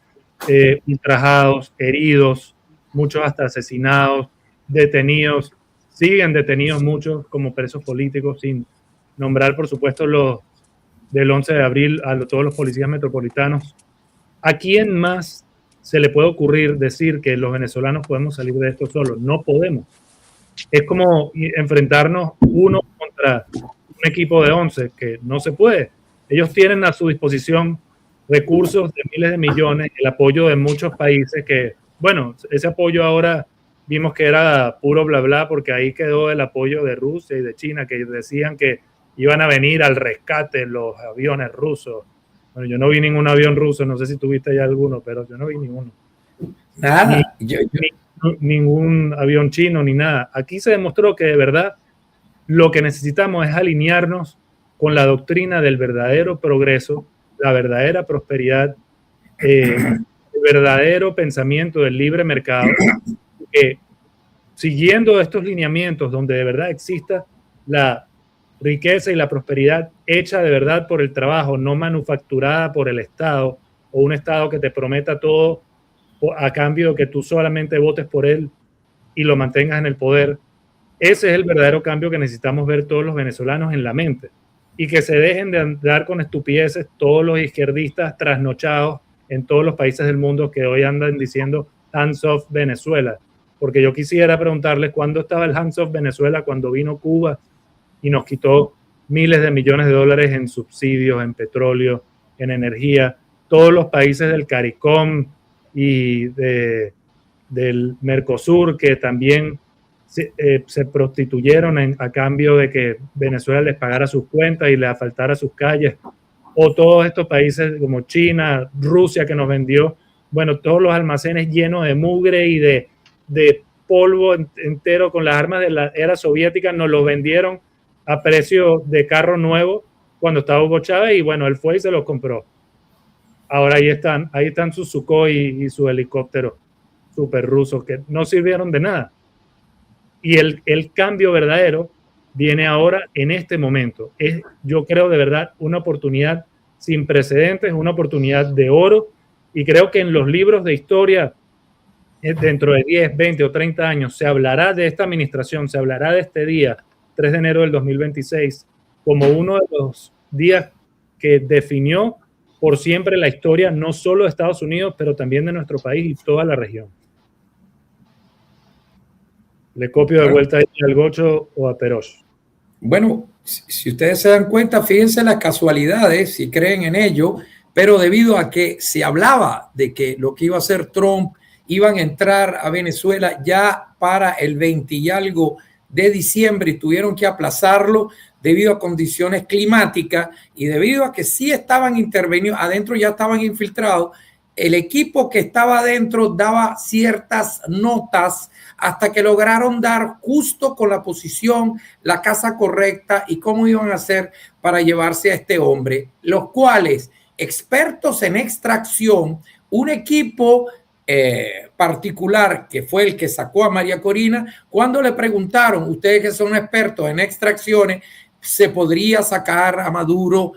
ultrajados, heridos, muchos hasta asesinados, detenidos? Siguen detenidos muchos como presos políticos, sin nombrar, por supuesto, los del 11 de abril a todos los policías metropolitanos. ¿A quién más se le puede ocurrir decir que los venezolanos podemos salir de esto solos? No podemos. Es como enfrentarnos uno contra un equipo de 11, que no se puede. Ellos tienen a su disposición recursos de miles de millones, el apoyo de muchos países que, bueno, ese apoyo ahora vimos que era puro bla bla, porque ahí quedó el apoyo de Rusia y de China, que decían que iban a venir al rescate los aviones rusos. Bueno, yo no vi ningún avión ruso, no sé si tuviste ya alguno, pero yo no vi ninguno. Nada. Ningún avión chino, ni nada. Aquí se demostró que de verdad lo que necesitamos es alinearnos con la doctrina del verdadero progreso, la verdadera prosperidad, el verdadero pensamiento del libre mercado, que siguiendo estos lineamientos donde de verdad exista la riqueza y la prosperidad hecha de verdad por el trabajo, no manufacturada por el Estado o un Estado que te prometa todo a cambio de que tú solamente votes por él y lo mantengas en el poder. Ese es el verdadero cambio que necesitamos ver todos los venezolanos en la mente, y que se dejen de andar con estupideces todos los izquierdistas trasnochados en todos los países del mundo que hoy andan diciendo hands off Venezuela. Porque yo quisiera preguntarles cuándo estaba el hands off Venezuela, cuando vino Cuba y nos quitó miles de millones de dólares en subsidios, en petróleo, en energía. Todos los países del CARICOM y del Mercosur, que también se prostituyeron a cambio de que Venezuela les pagara sus cuentas y les asfaltara sus calles, o todos estos países como China, Rusia, que nos vendió, bueno, todos los almacenes llenos de mugre y de polvo entero con las armas de la era soviética, nos los vendieron a precio de carro nuevo cuando estaba Hugo Chávez, y bueno, él fue y se los compró. Ahora ahí están sus Sukhoi y sus helicópteros super rusos que no sirvieron de nada. Y el cambio verdadero viene ahora en este momento. Es, yo creo, de verdad, una oportunidad sin precedentes, una oportunidad de oro, y creo que en los libros de historia, dentro de 10, 20 o 30 años, se hablará de esta administración, se hablará de este día, 3 de enero del 2026, como uno de los días que definió por siempre la historia, no solo de Estados Unidos, pero también de nuestro país y toda la región. Le copio de vuelta al Gocho o a Perosh. Bueno, si ustedes se dan cuenta, fíjense las casualidades, si creen en ello, pero debido a que se hablaba de que lo que iba a hacer Trump, iban a entrar a Venezuela ya para el 20 y algo de diciembre y tuvieron que aplazarlo debido a condiciones climáticas y debido a que sí estaban intervenidos, adentro ya estaban infiltrados, el equipo que estaba adentro daba ciertas notas hasta que lograron dar justo con la posición, la casa correcta y cómo iban a hacer para llevarse a este hombre, los cuales, expertos en extracción, un equipo particular que fue el que sacó a María Corina, cuando le preguntaron, ustedes que son expertos en extracciones, ¿se podría sacar a Maduro,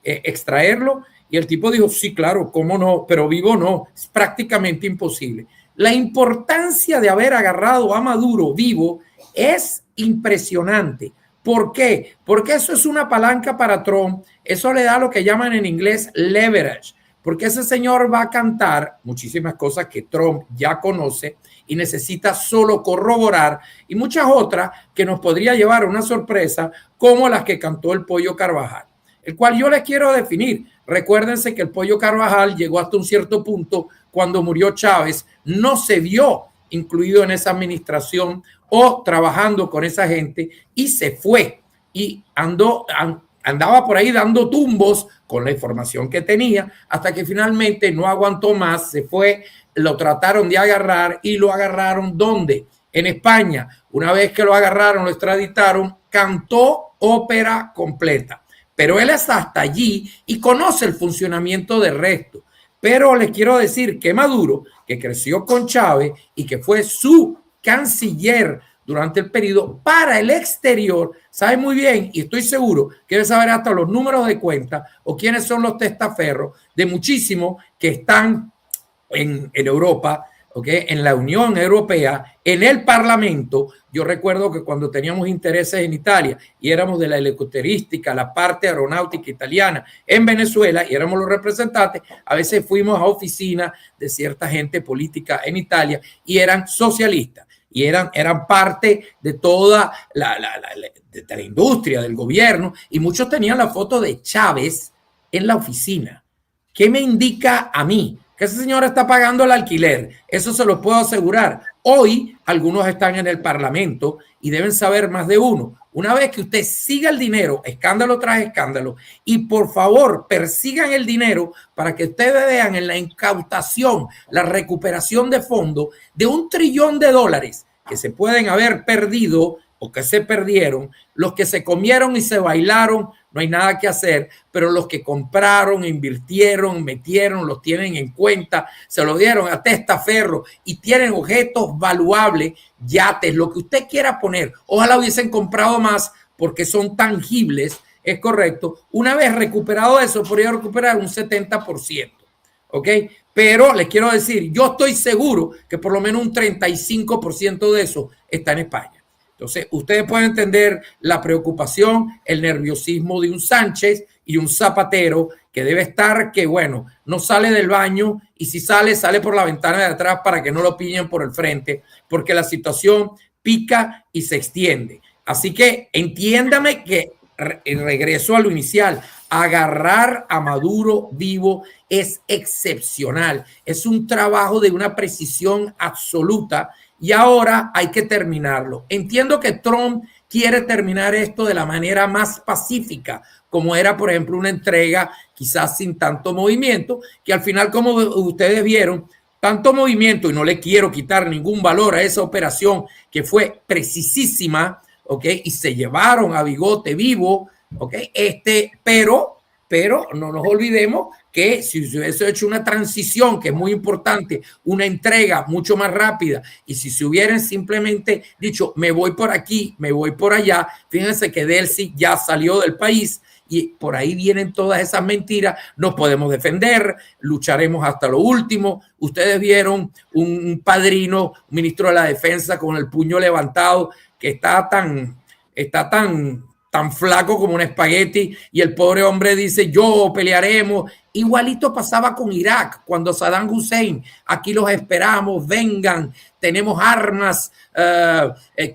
extraerlo? Y el tipo dijo, sí, claro, cómo no, pero vivo no, es prácticamente imposible. La importancia de haber agarrado a Maduro vivo es impresionante. ¿Por qué? Porque eso es una palanca para Trump, eso le da lo que llaman en inglés leverage, porque ese señor va a cantar muchísimas cosas que Trump ya conoce y necesita solo corroborar, y muchas otras que nos podría llevar a una sorpresa como las que cantó el Pollo Carvajal, el cual yo les quiero definir. Recuérdense que el Pollo Carvajal llegó hasta un cierto punto cuando murió Chávez, no se vio incluido en esa administración o trabajando con esa gente y se fue y andaba por ahí dando tumbos con la información que tenía hasta que finalmente no aguantó más, se fue, lo trataron de agarrar y lo agarraron ¿dónde? En España. Una vez que lo agarraron, lo extraditaron, cantó ópera completa. Pero él es hasta allí y conoce el funcionamiento del resto. Pero les quiero decir que Maduro, que creció con Chávez y que fue su canciller durante el periodo para el exterior, sabe muy bien, y estoy seguro que debe saber hasta los números de cuenta o quiénes son los testaferros de muchísimos que están en Europa, ¿okay? En la Unión Europea, en el Parlamento. Yo recuerdo que cuando teníamos intereses en Italia y éramos de la helicópterística, la parte aeronáutica italiana en Venezuela y éramos los representantes, a veces fuimos a oficinas de cierta gente política en Italia y eran socialistas y eran parte de toda de la industria, del gobierno, y muchos tenían la foto de Chávez en la oficina. ¿Qué me indica a mí? Que ese señor está pagando el alquiler. Eso se lo puedo asegurar. Hoy algunos están en el Parlamento y deben saber más de uno. Una vez que usted siga el dinero, escándalo tras escándalo, y por favor persigan el dinero para que ustedes vean en la incautación, la recuperación de fondos de $1 trillón que se pueden haber perdido o que se perdieron, los que se comieron y se bailaron, no hay nada que hacer, pero los que compraron, invirtieron, metieron, los tienen en cuenta, se lo dieron a testaferro y tienen objetos valuables, yates, lo que usted quiera poner. Ojalá hubiesen comprado más porque son tangibles, es correcto. Una vez recuperado eso, podría recuperar un 70%, ¿ok? Pero les quiero decir, yo estoy seguro que por lo menos un 35% de eso está en España. Entonces, ustedes pueden entender la preocupación, el nerviosismo de un Sánchez y un Zapatero que debe estar, que bueno, no sale del baño y si sale, sale por la ventana de atrás para que no lo pillen por el frente, porque la situación pica y se extiende. Así que entiéndame que regreso a lo inicial, agarrar a Maduro vivo es excepcional, es un trabajo de una precisión absoluta y ahora hay que terminarlo. Entiendo que Trump quiere terminar esto de la manera más pacífica, como era, por ejemplo, una entrega quizás sin tanto movimiento, que al final, como ustedes vieron, tanto movimiento, y no le quiero quitar ningún valor a esa operación que fue precisísima, ¿ok? Y se llevaron a Bigote vivo, ¿ok? Pero no nos olvidemos que si se hubiese hecho una transición, que es muy importante, una entrega mucho más rápida, y si se hubieran simplemente dicho, me voy por aquí, me voy por allá, fíjense que Delcy ya salió del país, y por ahí vienen todas esas mentiras, nos podemos defender, lucharemos hasta lo último. Ustedes vieron un padrino, un ministro de la defensa con el puño levantado, que está tan flaco como un espagueti, y el pobre hombre dice, yo pelearemos. Igualito pasaba con Irak, cuando Saddam Hussein, aquí los esperamos, vengan, tenemos armas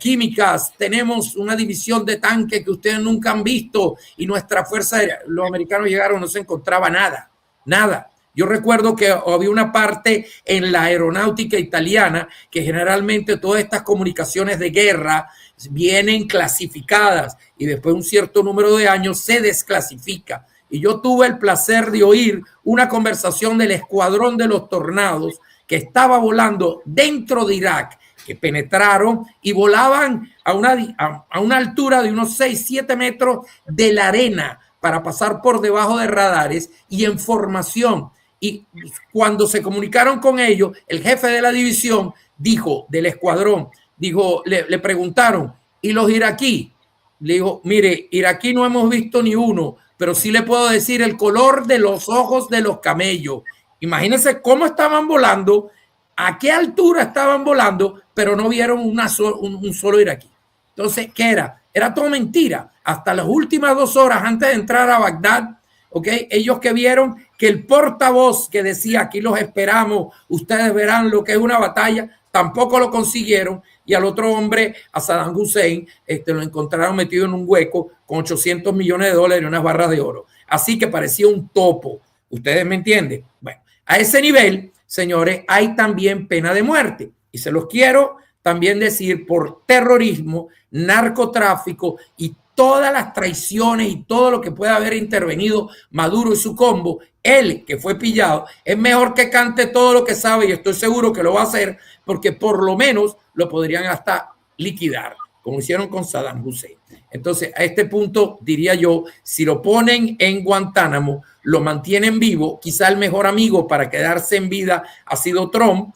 químicas, tenemos una división de tanques que ustedes nunca han visto, y nuestra fuerza aérea, los americanos llegaron, no se encontraba nada. Yo recuerdo que había una parte en la aeronáutica italiana que generalmente todas estas comunicaciones de guerra vienen clasificadas y después de un cierto número de años se desclasifica. Y yo tuve el placer de oír una conversación del escuadrón de los Tornados que estaba volando dentro de Irak, que penetraron y volaban a una altura de unos 6-7 metros de la arena para pasar por debajo de radares y en formación. Y cuando se comunicaron con ellos, el jefe de la división dijo, del escuadrón, dijo, le preguntaron, ¿y los iraquíes? Le dijo, mire, iraquí no hemos visto ni uno, pero sí le puedo decir el color de los ojos de los camellos. Imagínense cómo estaban volando, a qué altura estaban volando, pero no vieron un solo iraquí. Entonces, ¿qué era? Era todo mentira. Hasta las últimas 2 horas antes de entrar a Bagdad, ¿okay? Ellos que vieron que el portavoz que decía, aquí los esperamos, ustedes verán lo que es una batalla, tampoco lo consiguieron, y al otro hombre, a Saddam Hussein, lo encontraron metido en un hueco con $800 millones y unas barras de oro. Así que parecía un topo. ¿Ustedes me entienden? Bueno, a ese nivel, señores, hay también pena de muerte. Y se los quiero también decir por terrorismo, narcotráfico y todas las traiciones y todo lo que pueda haber intervenido Maduro y su combo. Él, que fue pillado, es mejor que cante todo lo que sabe, y estoy seguro que lo va a hacer, porque por lo menos lo podrían hasta liquidar, como hicieron con Saddam Hussein. Entonces, a este punto diría yo, si lo ponen en Guantánamo, lo mantienen vivo, quizá el mejor amigo para quedarse en vida ha sido Trump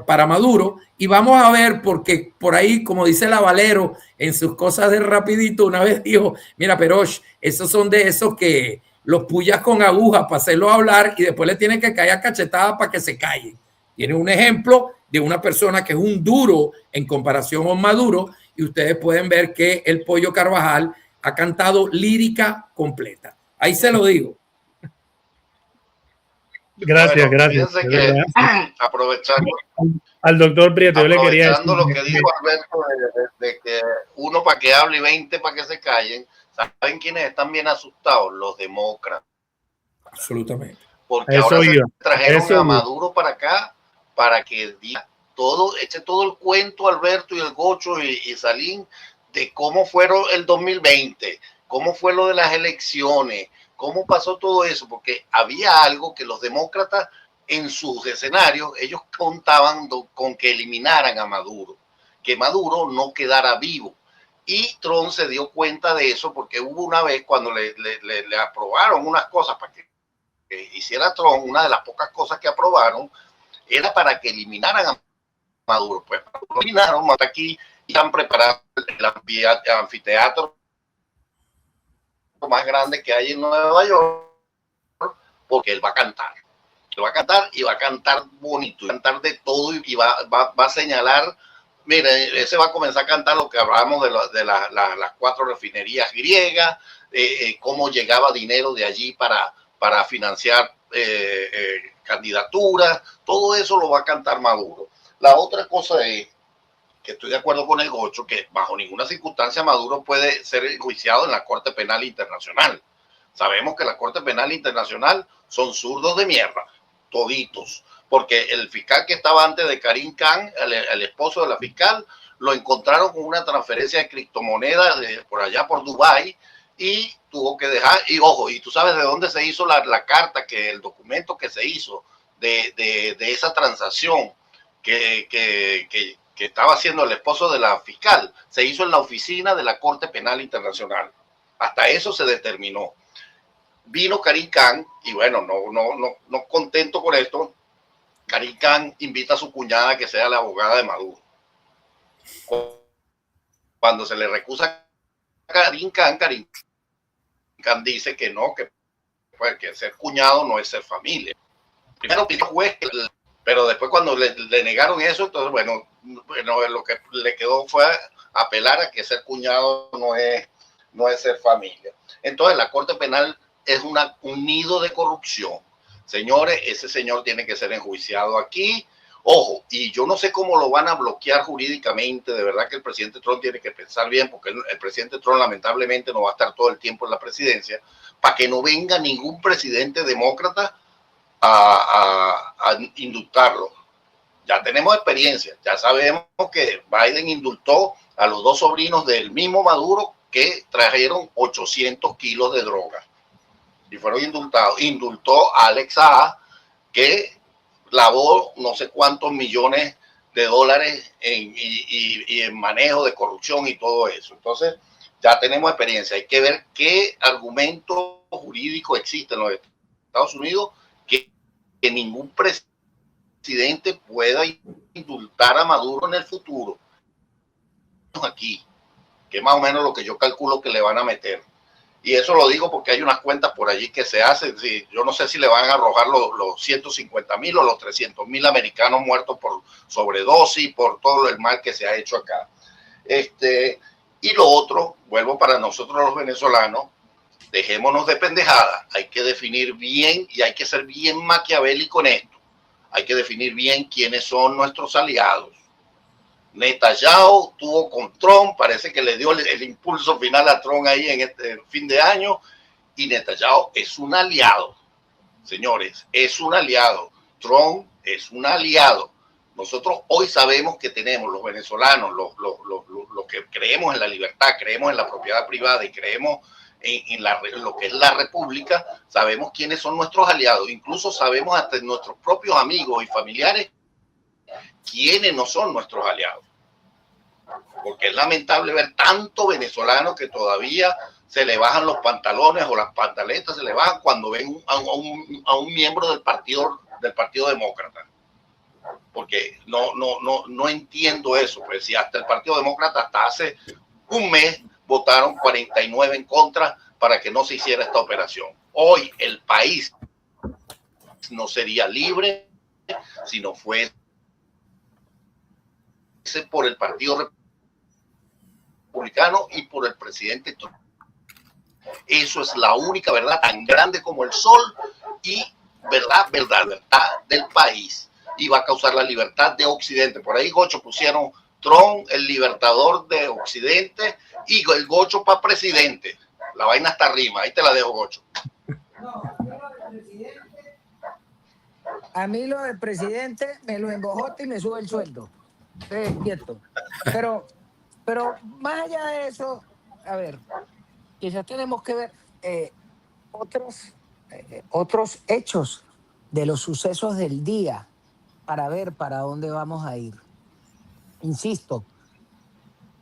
para Maduro, y vamos a ver, porque por ahí, como dice Lavalero en sus cosas de rapidito, una vez dijo, mira, Perosh, esos son de esos que los puyas con agujas para hacerlo hablar y después le tienen que caer a cachetadas para que se callen. Tiene un ejemplo de una persona que es un duro en comparación con Maduro, y ustedes pueden ver que el Pollo Carvajal ha cantado lírica completa. Ahí se lo digo. Gracias, bueno, gracias. Fíjense que aprovechando al doctor Prieto, yo le quería decir lo que dijo Alberto de que uno para que hable y 20 para que se callen. ¿Saben quiénes están bien asustados? Los demócratas. Absolutamente. Porque ahora se trajeron a Maduro para acá para que diga eche todo el cuento, Alberto y el Gocho y Salín, de cómo fueron el 2020, cómo fue lo de las elecciones, cómo pasó todo eso, porque había algo que los demócratas en sus escenarios, ellos contaban con que eliminaran a Maduro, que Maduro no quedara vivo. Y Trump se dio cuenta de eso porque hubo una vez cuando le aprobaron unas cosas para que hiciera Trump, una de las pocas cosas que aprobaron era para que eliminaran a Maduro. Pues lo eliminaron, hasta aquí están preparando el anfiteatro más grande que hay en Nueva York, porque él va a cantar. va a cantar y va a cantar bonito, va a cantar de todo y va a señalar. Mire, ese va a comenzar a cantar lo que hablábamos de las 4 refinerías griegas, cómo llegaba dinero de allí para financiar candidaturas, todo eso lo va a cantar Maduro. La otra cosa es que estoy de acuerdo con el Gocho, que bajo ninguna circunstancia Maduro puede ser enjuiciado en la Corte Penal Internacional. Sabemos que la Corte Penal Internacional son zurdos de mierda, toditos, porque el fiscal que estaba antes de Karim Khan, el esposo de la fiscal, lo encontraron con una transferencia de criptomonedas por allá por Dubái y tuvo que dejar, y ojo, y tú sabes de dónde se hizo la carta, que el documento que se hizo de esa transacción que estaba haciendo el esposo de la fiscal, se hizo en la oficina de la Corte Penal Internacional. Hasta eso se determinó. Vino Karim Khan y bueno, no contento con esto, Karim Khan invita a su cuñada que sea la abogada de Maduro. Cuando se le recusa a Karim Khan dice que no, que ser cuñado no es ser familia. Primero pidió juez, pero después cuando le negaron eso, entonces bueno, lo que le quedó fue apelar a que ser cuñado no es ser familia. Entonces la Corte Penal es un nido de corrupción. Señores, ese señor tiene que ser enjuiciado aquí. Ojo, y yo no sé cómo lo van a bloquear jurídicamente. De verdad que el presidente Trump tiene que pensar bien, porque el presidente Trump lamentablemente no va a estar todo el tiempo en la presidencia, para que no venga ningún presidente demócrata a indultarlo. Ya tenemos experiencia, ya sabemos que Biden indultó a los 2 sobrinos del mismo Maduro que trajeron 800 kilos de droga y fueron indultados. Indultó a Alex Saab, que lavó no sé cuántos millones de dólares en manejo de corrupción y todo eso. Entonces, ya tenemos experiencia. Hay que ver qué argumento jurídico existe en los Estados Unidos que ningún presidente pueda indultar a Maduro en el futuro. Aquí, que es más o menos lo que yo calculo que le van a meter. Y eso lo digo porque hay unas cuentas por allí que se hacen. Sí, yo no sé si le van a arrojar los 150,000 o los 300,000 americanos muertos por sobredosis, por todo el mal que se ha hecho acá. Y lo otro, vuelvo para nosotros los venezolanos, dejémonos de pendejadas. Hay que definir bien y hay que ser bien maquiavélico en esto. Hay que definir bien quiénes son nuestros aliados. Netanyahu tuvo con Trump, parece que le dio el impulso final a Trump ahí en este fin de año, y Netanyahu es un aliado, señores, es un aliado. Trump es un aliado. Nosotros hoy sabemos que tenemos los venezolanos, los que creemos en la libertad, creemos en la propiedad privada y creemos en lo que es la república, sabemos quiénes son nuestros aliados, incluso sabemos hasta nuestros propios amigos y familiares quiénes no son nuestros aliados. Porque es lamentable ver tanto venezolano que todavía se le bajan los pantalones o las pantaletas se le bajan cuando ven a un miembro del partido demócrata. Porque no entiendo eso. Pues si hasta el Partido Demócrata hasta hace un mes votaron 49 en contra para que no se hiciera esta operación. Hoy el país no sería libre si no fuese por el Partido Republicano y por el presidente Trump. Eso es la única verdad tan grande como el sol y verdad del país. Y va a causar la libertad de Occidente. Por ahí, Gocho, pusieron Trump, el libertador de Occidente, y el Gocho para presidente. La vaina está arriba. Ahí te la dejo, Gocho. A mí lo del presidente me lo embojota y me sube el sueldo. Estoy quieto. Pero más allá de eso, a ver, quizás tenemos que ver otros hechos de los sucesos del día para ver para dónde vamos a ir. Insisto,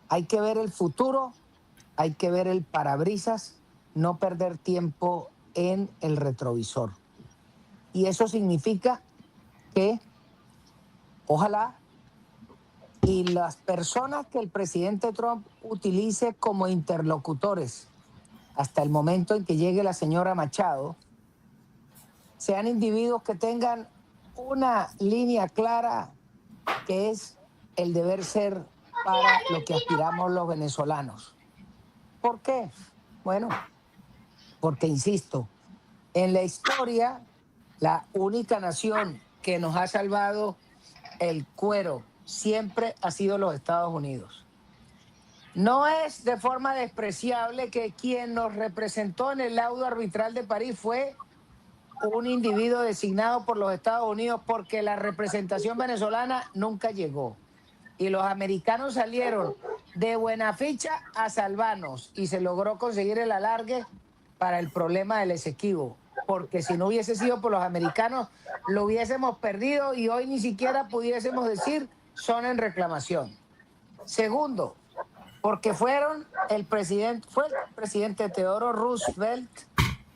hay que ver el futuro, hay que ver el parabrisas, no perder tiempo en el retrovisor. Y eso significa que, ojalá, y las personas que el presidente Trump utilice como interlocutores hasta el momento en que llegue la señora Machado, sean individuos que tengan una línea clara que es el deber ser para lo que aspiramos los venezolanos. ¿Por qué? Bueno, porque insisto, en la historia, la única nación que nos ha salvado el cuero siempre ha sido los Estados Unidos. No es de forma despreciable que quien nos representó en el laudo arbitral de París fue un individuo designado por los Estados Unidos, porque la representación venezolana nunca llegó. Y los americanos salieron de buena ficha a salvarnos y se logró conseguir el alargue para el problema del Esequibo, porque si no hubiese sido por los americanos lo hubiésemos perdido y hoy ni siquiera pudiésemos decir son en reclamación. Segundo, porque fue el presidente Theodore Roosevelt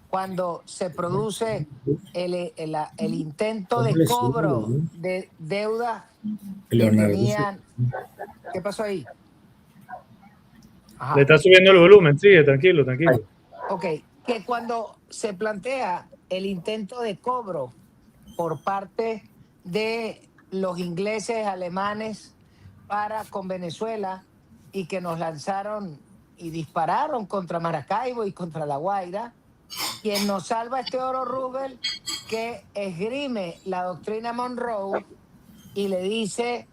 cuando se produce el intento de cobro de deuda que tenían. ¿Qué pasó ahí? Ajá. Le está subiendo el volumen, sigue, tranquilo. Ok, que cuando se plantea el intento de cobro por parte de los ingleses, alemanes, con Venezuela, y que nos lanzaron y dispararon contra Maracaibo y contra La Guaira, quien nos salva es Theodore Roosevelt, que esgrime la doctrina Monroe y le dice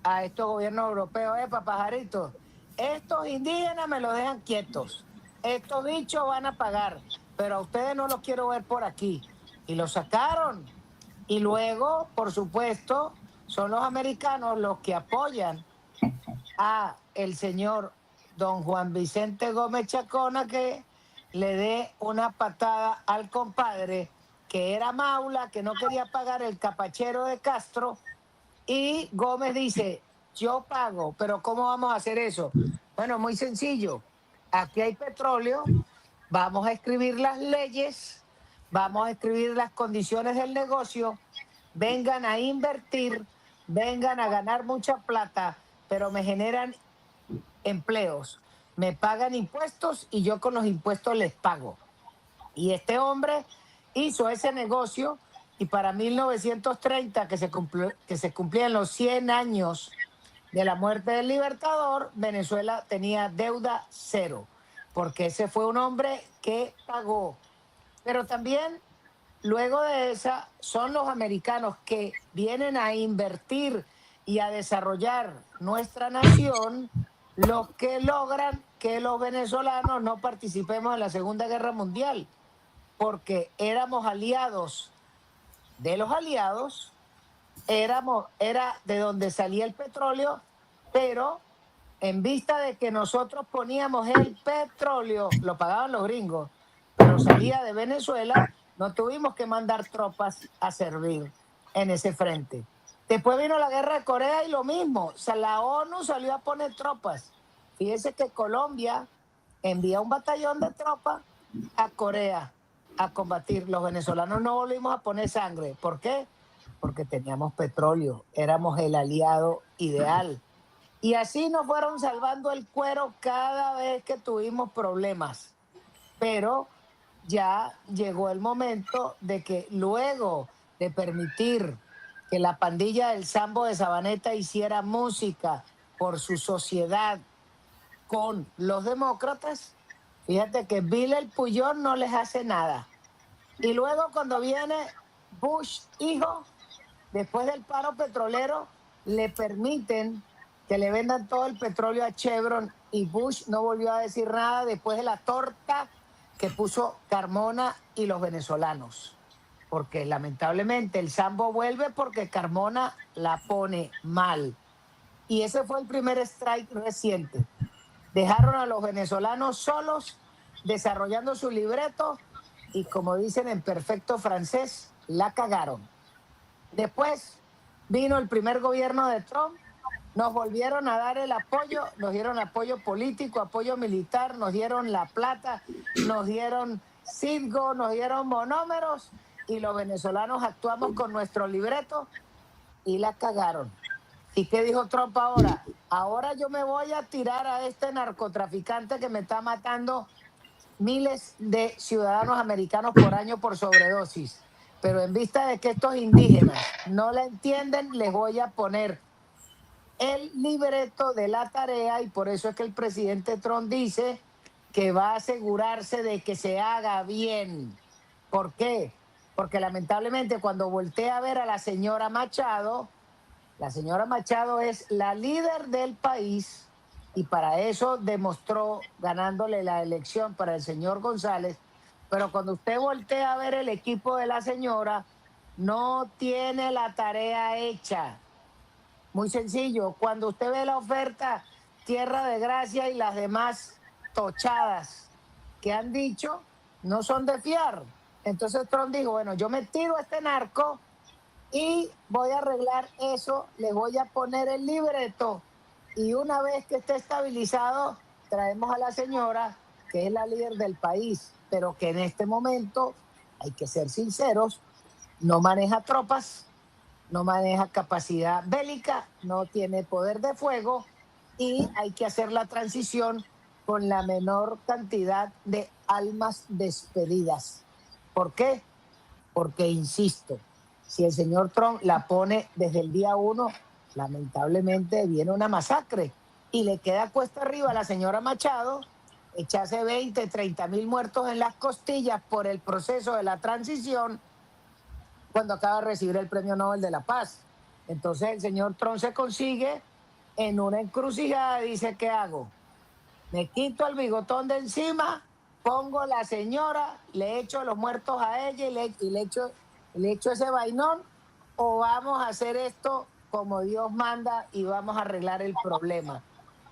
a estos gobiernos europeos: pajaritos, estos indígenas me los dejan quietos, estos bichos van a pagar, pero a ustedes no los quiero ver por aquí. Y los sacaron. Y luego, por supuesto, son los americanos los que apoyan a el señor don Juan Vicente Gómez Chacona, que le dé una patada al compadre que era maula, que no quería pagar, el capachero de Castro, y Gómez dice: yo pago, pero ¿cómo vamos a hacer eso? Bueno, muy sencillo, aquí hay petróleo, vamos a escribir las leyes, vamos a escribir las condiciones del negocio, vengan a invertir, vengan a ganar mucha plata, pero me generan empleos, me pagan impuestos y yo con los impuestos les pago. Y este hombre hizo ese negocio, y para 1930, que se cumplían los 100 años de la muerte del Libertador, Venezuela tenía deuda cero, porque ese fue un hombre que pagó. Pero también, luego de esa, son los americanos que vienen a invertir y a desarrollar nuestra nación los que logran que los venezolanos no participemos en la Segunda Guerra Mundial, porque éramos aliados de los aliados, era de donde salía el petróleo, pero en vista de que nosotros poníamos el petróleo, lo pagaban los gringos, pero salía de Venezuela, no tuvimos que mandar tropas a servir en ese frente. Después vino la guerra de Corea y lo mismo, o sea, la ONU salió a poner tropas. Fíjese que Colombia envía un batallón de tropas a Corea a combatir. Los venezolanos no volvimos a poner sangre. ¿Por qué? Porque teníamos petróleo, éramos el aliado ideal. Y así nos fueron salvando el cuero cada vez que tuvimos problemas. Pero ya llegó el momento de que, luego de permitir que la pandilla del Sambo de Sabaneta hiciera música por su sociedad con los demócratas, fíjate que Billy Puyol no les hace nada. Y luego, cuando viene Bush hijo, después del paro petrolero, le permiten que le vendan todo el petróleo a Chevron, y Bush no volvió a decir nada después de la torta que puso Carmona y los venezolanos. Porque lamentablemente el Sambo vuelve porque Carmona la pone mal. Y ese fue el primer strike reciente. Dejaron a los venezolanos solos, desarrollando su libreto, y, como dicen en perfecto francés, la cagaron. Después vino el primer gobierno de Trump, nos volvieron a dar el apoyo, nos dieron apoyo político, apoyo militar, nos dieron la plata, nos dieron Citgo, nos dieron monómeros, y los venezolanos actuamos con nuestro libreto y la cagaron. ¿Y qué dijo Trump ahora? Ahora yo me voy a tirar a este narcotraficante que me está matando miles de ciudadanos americanos por año por sobredosis. pero en vista de que estos indígenas no la entienden, les voy a poner el libreto de la tarea, y por eso es que el presidente Trump dice que va a asegurarse de que se haga bien. ¿Por qué? Porque lamentablemente cuando volteé a ver a la señora Machado es la líder del país, y para eso demostró ganándole la elección para el señor González. Pero cuando usted voltea a ver el equipo de la señora, no tiene la tarea hecha. Muy sencillo, cuando usted ve la oferta Tierra de Gracia y las demás tochadas que han dicho, no son de fiar. Entonces Trump dijo, bueno, yo me tiro a este narco y voy a arreglar eso, le voy a poner el libreto, y una vez que esté estabilizado, traemos a la señora, que es la líder del país, pero que en este momento, hay que ser sinceros, no maneja tropas, no maneja capacidad bélica, no tiene poder de fuego, y hay que hacer la transición con la menor cantidad de almas despedidas. ¿Por qué? Porque, insisto, si el señor Trump la pone desde el día 1, lamentablemente viene una masacre, y le queda cuesta arriba a la señora Machado echarse 20, 30 mil muertos en las costillas por el proceso de la transición, cuando acaba de recibir el Premio Nobel de la Paz. Entonces el señor Trump se consigue en una encrucijada y dice, ¿qué hago? Me quito el bigotón de encima, pongo a la señora, le echo los muertos a ella y le echo ese vainón, o vamos a hacer esto como Dios manda y vamos a arreglar el problema.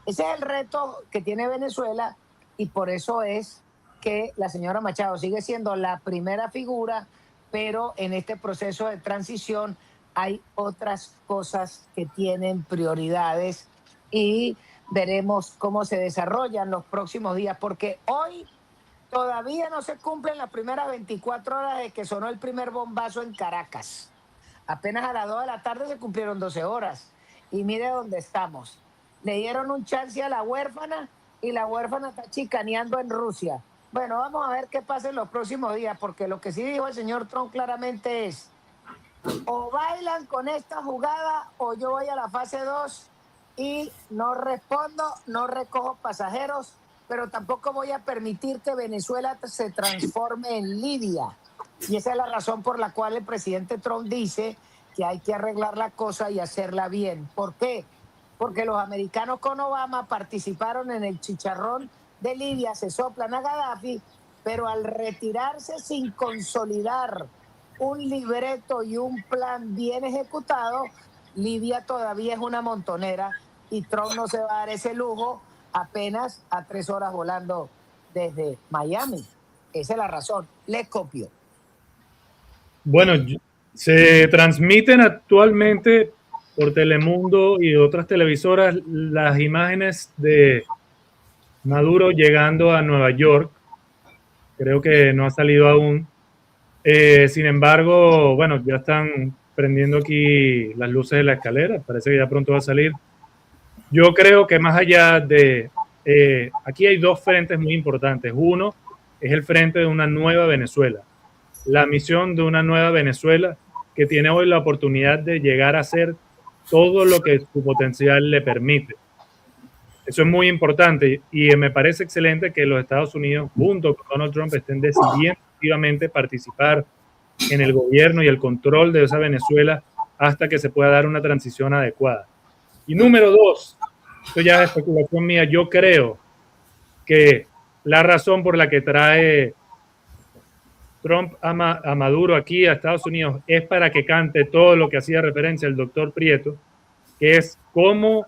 Ese es el reto que tiene Venezuela, y por eso es que la señora Machado sigue siendo la primera figura, pero en este proceso de transición hay otras cosas que tienen prioridades, y veremos cómo se desarrollan los próximos días, porque hoy todavía no se cumplen las primeras 24 horas de que sonó el primer bombazo en Caracas. Apenas a las 2 de la tarde se cumplieron 12 horas. Y mire dónde estamos. Le dieron un chance a la huérfana, y la huérfana está chicaneando en Rusia. Bueno, vamos a ver qué pasa en los próximos días, porque lo que sí dijo el señor Trump claramente es, o bailan con esta jugada o yo voy a la fase 2 y no respondo, no recojo pasajeros, pero tampoco voy a permitir que Venezuela se transforme en Libia. Y esa es la razón por la cual el presidente Trump dice que hay que arreglar la cosa y hacerla bien. ¿Por qué? Porque los americanos con Obama participaron en el chicharrón de Libia, se soplan a Gaddafi, pero al retirarse sin consolidar un libreto y un plan bien ejecutado, Libia todavía es una montonera, y Trump no se va a dar ese lujo apenas a 3 horas volando desde Miami. Esa es la razón. Le copio. Bueno, se transmiten actualmente por Telemundo y otras televisoras las imágenes de Maduro llegando a Nueva York. Creo que no ha salido aún. Sin embargo, bueno, ya están prendiendo aquí las luces de la escalera. Parece que ya pronto va a salir. Yo creo que más allá de... aquí hay dos frentes muy importantes. Uno es el frente de una nueva Venezuela. La misión de una nueva Venezuela que tiene hoy la oportunidad de llegar a ser todo lo que su potencial le permite. Eso es muy importante, y me parece excelente que los Estados Unidos, junto con Donald Trump, estén decidiendo activamente participar en el gobierno y el control de esa Venezuela hasta que se pueda dar una transición adecuada. Y número dos, esto ya es especulación mía, yo creo que la razón por la que trae Trump a Maduro aquí a Estados Unidos es para que cante todo lo que hacía referencia el doctor Prieto, que es cómo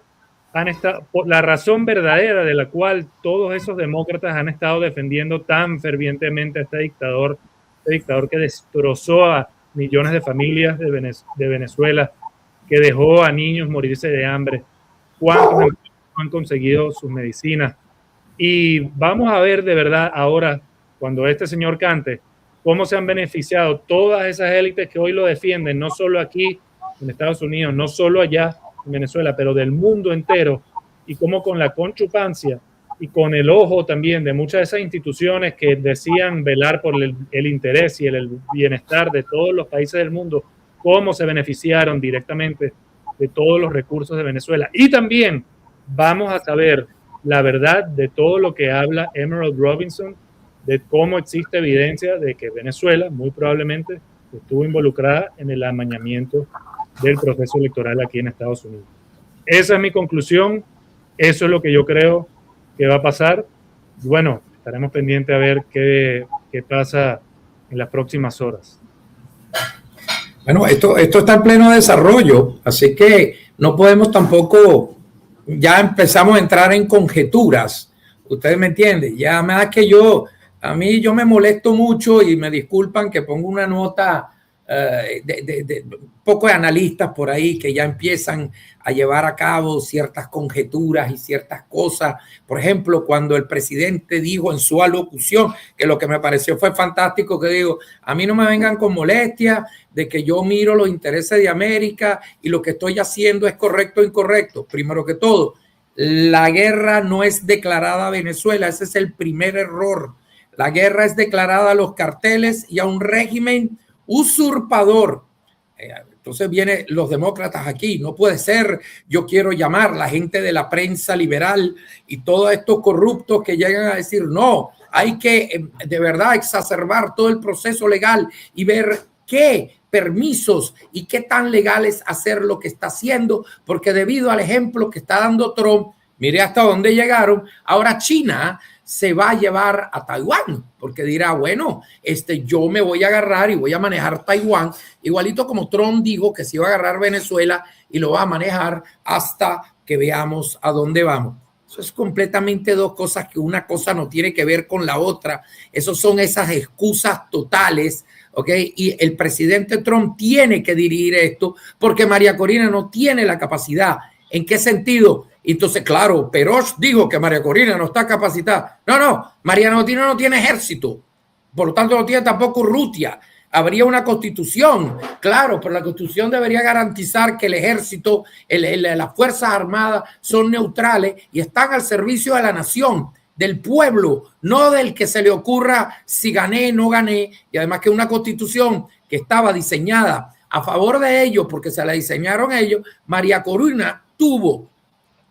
han estado, la razón verdadera de la cual todos esos demócratas han estado defendiendo tan fervientemente a este dictador que destrozó a millones de familias de Venezuela, que dejó a niños morirse de hambre. ¿Cuántos han conseguido sus medicinas? Y vamos a ver de verdad ahora, cuando este señor cante, cómo se han beneficiado todas esas élites que hoy lo defienden, no solo aquí en Estados Unidos, no solo allá en Venezuela, pero del mundo entero, y cómo con la conchupancia y con el ojo también de muchas de esas instituciones que decían velar por el interés y el bienestar de todos los países del mundo, cómo se beneficiaron directamente de todos los recursos de Venezuela. Y también vamos a saber la verdad de todo lo que habla Emerald Robinson, de cómo existe evidencia de que Venezuela muy probablemente estuvo involucrada en el amañamiento del proceso electoral aquí en Estados Unidos. Esa es mi conclusión, eso es lo que yo creo que va a pasar. Bueno, estaremos pendientes a ver qué pasa en las próximas horas. Bueno, esto está en pleno desarrollo, así que no podemos tampoco, ya empezamos a entrar en conjeturas, ustedes me entienden, ya más que yo me molesto mucho y me disculpan que pongo una nota de poco de analistas por ahí que ya empiezan a llevar a cabo ciertas conjeturas y ciertas cosas. Por ejemplo, cuando el presidente dijo en su alocución, que lo que me pareció fue fantástico, que digo, a mí no me vengan con molestia de que yo miro los intereses de América y lo que estoy haciendo es correcto o incorrecto. Primero que todo, la guerra no es declarada a Venezuela, ese es el primer error. La guerra es declarada a los carteles y a un régimen usurpador. Entonces vienen los demócratas aquí, no puede ser, yo quiero llamar la gente de la prensa liberal y todos estos corruptos que llegan a decir no, hay que de verdad exacerbar todo el proceso legal y ver qué permisos y qué tan legal es hacer lo que está haciendo, porque debido al ejemplo que está dando Trump, mire hasta dónde llegaron, ahora China se va a llevar a Taiwán, porque dirá, bueno, yo me voy a agarrar y voy a manejar Taiwán, igualito como Trump dijo que se iba a agarrar Venezuela y lo va a manejar hasta que veamos a dónde vamos. Eso es completamente dos cosas que una cosa no tiene que ver con la otra. Esos son esas excusas totales, ¿ok? Y el presidente Trump tiene que dirigir esto porque María Corina no tiene la capacidad. ¿En qué sentido? Entonces, claro, Perosh dijo que María Corina no está capacitada. No, María Corina no tiene ejército. Por lo tanto, no tiene tampoco Urrutia. Habría una constitución, claro, pero la constitución debería garantizar que el ejército, las fuerzas armadas son neutrales y están al servicio de la nación, del pueblo, no del que se le ocurra si gané, no gané. Y además que una constitución que estaba diseñada a favor de ellos, porque se la diseñaron ellos, María Corina tuvo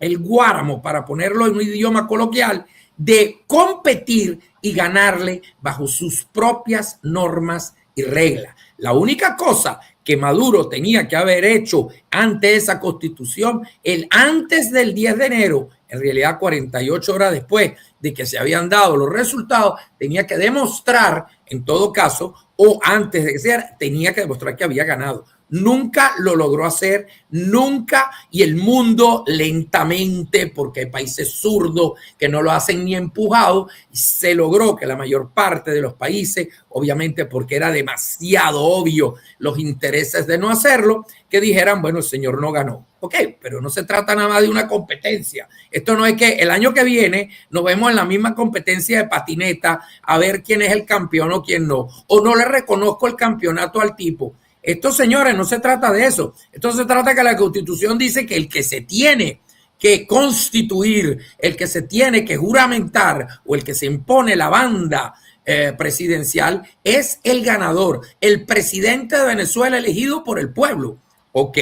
el guáramo, para ponerlo en un idioma coloquial, de competir y ganarle bajo sus propias normas y reglas. La única cosa que Maduro tenía que haber hecho ante esa constitución, antes del 10 de enero, en realidad 48 horas después de que se habían dado los resultados, tenía que demostrar, en todo caso, o antes de que sea, tenía que demostrar que había ganado. Nunca lo logró hacer, nunca, y el mundo lentamente, porque hay países zurdos que no lo hacen ni empujado, se logró que la mayor parte de los países, obviamente porque era demasiado obvio los intereses de no hacerlo, que dijeran, bueno, el señor no ganó. Ok, pero no se trata nada más de una competencia. Esto no es que el año que viene nos vemos en la misma competencia de patineta a ver quién es el campeón o quién no, o no le reconozco el campeonato al tipo. Esto, señores, no se trata de eso. Esto se trata que la Constitución dice que el que se tiene que constituir, el que se tiene que juramentar o el que se impone la banda presidencial es el ganador, el presidente de Venezuela elegido por el pueblo. Ok,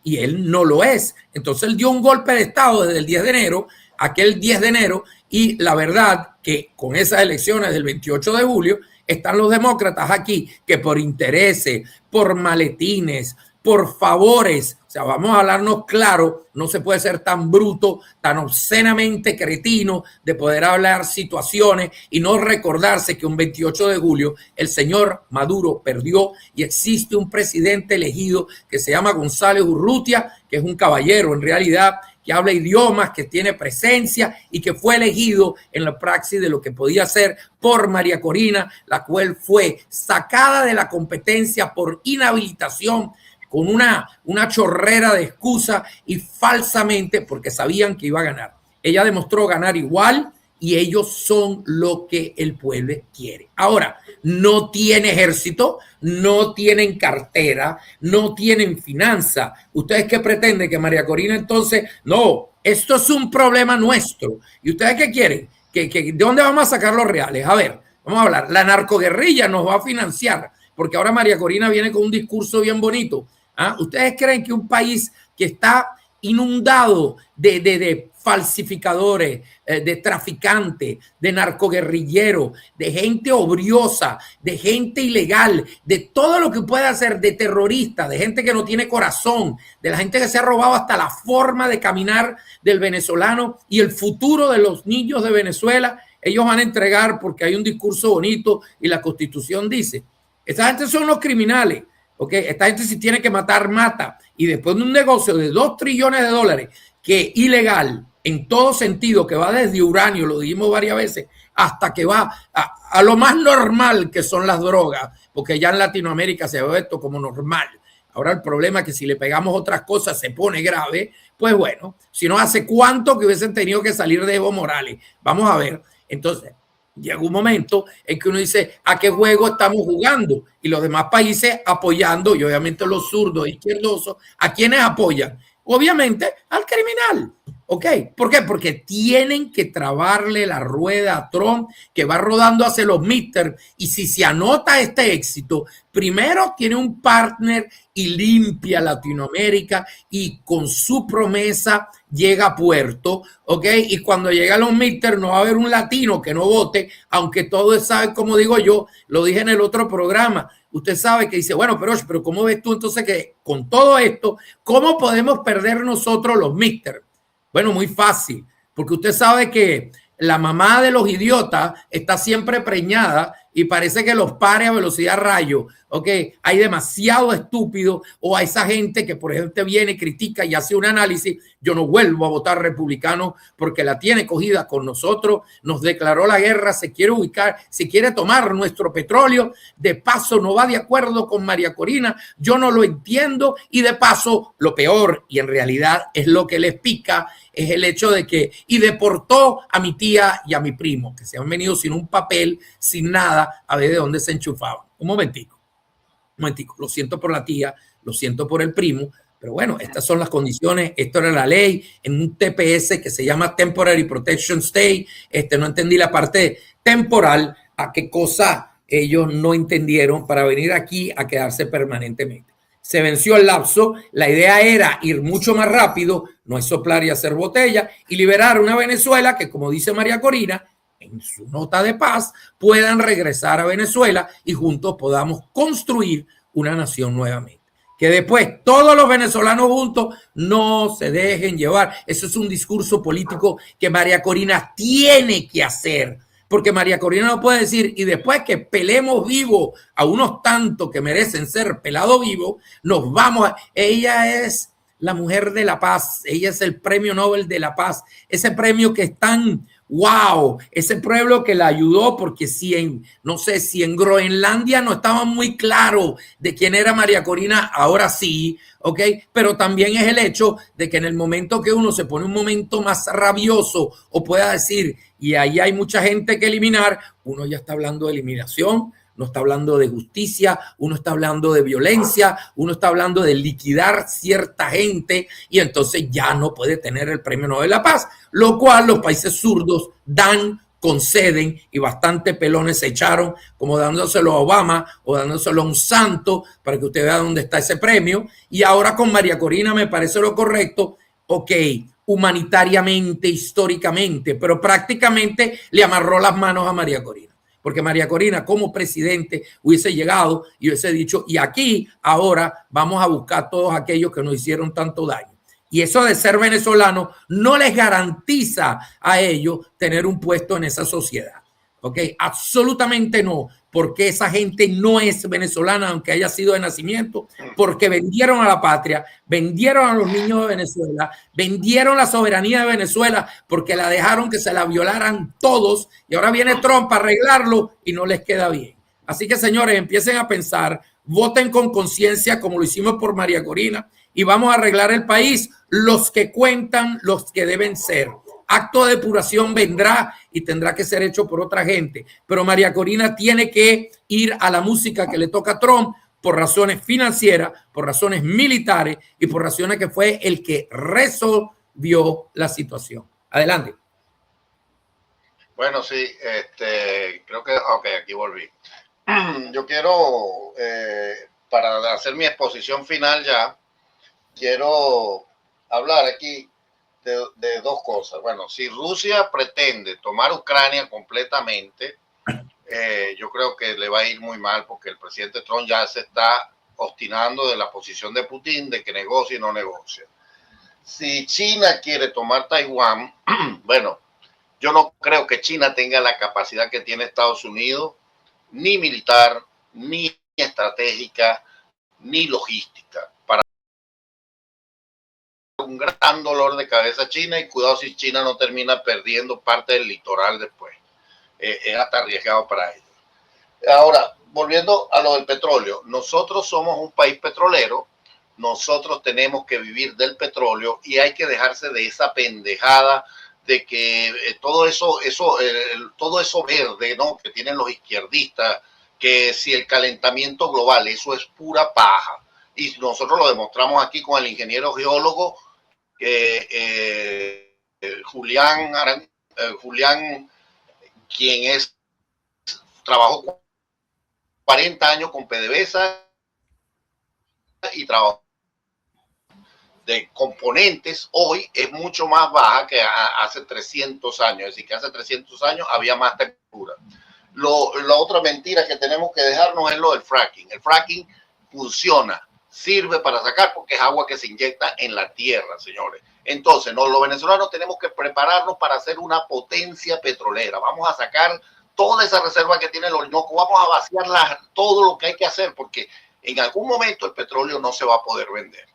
y él no lo es. Entonces él dio un golpe de Estado desde el 10 de enero, aquel 10 de enero, y la verdad que con esas elecciones del 28 de julio, están los demócratas aquí que por intereses, por maletines, por favores, o sea, vamos a hablarnos claro, no se puede ser tan bruto, tan obscenamente cretino de poder hablar situaciones y no recordarse que un 28 de julio el señor Maduro perdió y existe un presidente elegido que se llama González Urrutia, que es un caballero en realidad, que habla idiomas, que tiene presencia y que fue elegido en la praxis de lo que podía ser por María Corina, la cual fue sacada de la competencia por inhabilitación con una chorrera de excusa y falsamente porque sabían que iba a ganar. Ella demostró ganar igual y ellos son lo que el pueblo quiere. Ahora, no tiene ejército, no tienen cartera, no tienen finanza. ¿Ustedes qué pretenden? Que María Corina entonces, no, esto es un problema nuestro. ¿Y ustedes qué quieren? ¿De dónde vamos a sacar los reales? A ver, vamos a hablar. La narcoguerrilla nos va a financiar, porque ahora María Corina viene con un discurso bien bonito. ¿Ah? ¿Ustedes creen que un país que está inundado de falsificadores, de traficantes, de narcoguerrilleros, de gente obriosa, de gente ilegal, de todo lo que puede hacer, de terroristas, de gente que no tiene corazón, de la gente que se ha robado hasta la forma de caminar del venezolano y el futuro de los niños de Venezuela, ellos van a entregar porque hay un discurso bonito y la Constitución dice, esa gente son los criminales. Okay, esta gente si tiene que matar, mata. Y después de un negocio de $2 trillones que ilegal en todo sentido, que va desde uranio, lo dijimos varias veces, hasta que va a lo más normal que son las drogas, porque ya en Latinoamérica se ve esto como normal. Ahora el problema es que si le pegamos otras cosas se pone grave. Pues bueno, si no, ¿hace cuánto que hubiesen tenido que salir de Evo Morales? Vamos a ver. Entonces, llega un momento en que uno dice, ¿a qué juego estamos jugando? Y los demás países apoyando, y obviamente los zurdos izquierdosos, ¿a quiénes apoyan? Obviamente al criminal. ¿Ok? ¿Por qué? Porque tienen que trabarle la rueda a Trump, que va rodando hacia los midterms, y si se anota este éxito, primero tiene un partner y limpia Latinoamérica, y con su promesa llega a puerto, ¿ok? Y cuando llega a los midterms no va a haber un latino que no vote, aunque todos saben, como digo yo, lo dije en el otro programa, usted sabe que dice, bueno, pero ¿cómo ves tú entonces que con todo esto, cómo podemos perder nosotros los midterms? Bueno, muy fácil, porque usted sabe que la mamá de los idiotas está siempre preñada y parece que los pare a velocidad rayo, ¿ok? Hay demasiado estúpido o a esa gente que, por ejemplo, viene, critica y hace un análisis. Yo no vuelvo a votar republicano porque la tiene cogida con nosotros, nos declaró la guerra, se quiere ubicar, se quiere tomar nuestro petróleo, de paso no va de acuerdo con María Corina, yo no lo entiendo y de paso lo peor, y en realidad es lo que les pica, es el hecho de que, y deportó a mi tía y a mi primo, que se han venido sin un papel, sin nada, a ver de dónde se enchufaban. Un momentico, lo siento por la tía, lo siento por el primo, pero bueno, estas son las condiciones, esto era la ley, en un TPS que se llama Temporary Protection Stay, no entendí la parte temporal, a qué cosa ellos no entendieron para venir aquí a quedarse permanentemente. Se venció el lapso, la idea era ir mucho más rápido, no es soplar y hacer botella, y liberar una Venezuela que, como dice María Corina, en su nota de paz, puedan regresar a Venezuela y juntos podamos construir una nación nuevamente. Que después todos los venezolanos juntos no se dejen llevar. Eso es un discurso político que María Corina tiene que hacer. Porque María Corina no puede decir, y después que pelemos vivo a unos tantos que merecen ser pelados vivos, nos vamos a... Ella es la mujer de la paz, ella es el premio Nobel de la paz, ese premio que es tan wow, ese pueblo que la ayudó, porque si en Groenlandia no estaba muy claro de quién era María Corina, ahora sí, ¿ok? Pero también es el hecho de que en el momento que uno se pone un momento más rabioso o pueda decir, y ahí hay mucha gente que eliminar, uno ya está hablando de eliminación, no está hablando de justicia, uno está hablando de violencia, uno está hablando de liquidar cierta gente y entonces ya no puede tener el premio Nobel de la Paz, lo cual los países zurdos dan, conceden y bastante pelones se echaron, como dándoselo a Obama o dándoselo a un santo para que usted vea dónde está ese premio. Y ahora con María Corina me parece lo correcto, ok, humanitariamente, históricamente, pero prácticamente le amarró las manos a María Corina. Porque María Corina como presidente hubiese llegado y hubiese dicho, y aquí ahora vamos a buscar a todos aquellos que nos hicieron tanto daño. Y eso de ser venezolano no les garantiza a ellos tener un puesto en esa sociedad. ¿Ok? Absolutamente no, porque esa gente no es venezolana, aunque haya sido de nacimiento, porque vendieron a la patria, vendieron a los niños de Venezuela, vendieron la soberanía de Venezuela, porque la dejaron que se la violaran todos, y ahora viene Trump a arreglarlo y no les queda bien. Así que, señores, empiecen a pensar, voten con conciencia, como lo hicimos por María Corina, y vamos a arreglar el país, los que cuentan, los que deben ser. acto de depuración vendrá y tendrá que ser hecho por otra gente. Pero María Corina tiene que ir a la música que le toca a Trump por razones financieras, por razones militares y por razones que fue el que resolvió la situación. Adelante. Bueno, sí, creo que, ok, aquí volví. Yo quiero, para hacer mi exposición final ya, quiero hablar aquí de dos cosas. Bueno, si Rusia pretende tomar Ucrania completamente, yo creo que le va a ir muy mal porque el presidente Trump ya se está obstinando de la posición de Putin de que negocie y no negocia. Si China quiere tomar Taiwán, bueno, yo no creo que China tenga la capacidad que tiene Estados Unidos, ni militar, ni estratégica, ni logística, para un gran dolor de cabeza a China, y cuidado si China no termina perdiendo parte del litoral después. Es hasta arriesgado para ellos. Ahora, volviendo a lo del petróleo, nosotros somos un país petrolero, nosotros tenemos que vivir del petróleo y hay que dejarse de esa pendejada de que todo eso verde, ¿no?, que tienen los izquierdistas, que si el calentamiento global, eso es pura paja. Y nosotros lo demostramos aquí con el ingeniero geólogo Julián, quien trabajó 40 años con PDVSA y trabajó de componentes, hoy es mucho más baja que hace 300 años. Es decir, que hace 300 años había más textura. La otra mentira que tenemos que dejarnos es lo del fracking. El fracking funciona, sirve para sacar, porque es agua que se inyecta en la tierra, señores. Entonces, los venezolanos tenemos que prepararnos para hacer una potencia petrolera. Vamos a sacar toda esa reserva que tiene el Orinoco, vamos a vaciarla, todo lo que hay que hacer, porque en algún momento el petróleo no se va a poder vender.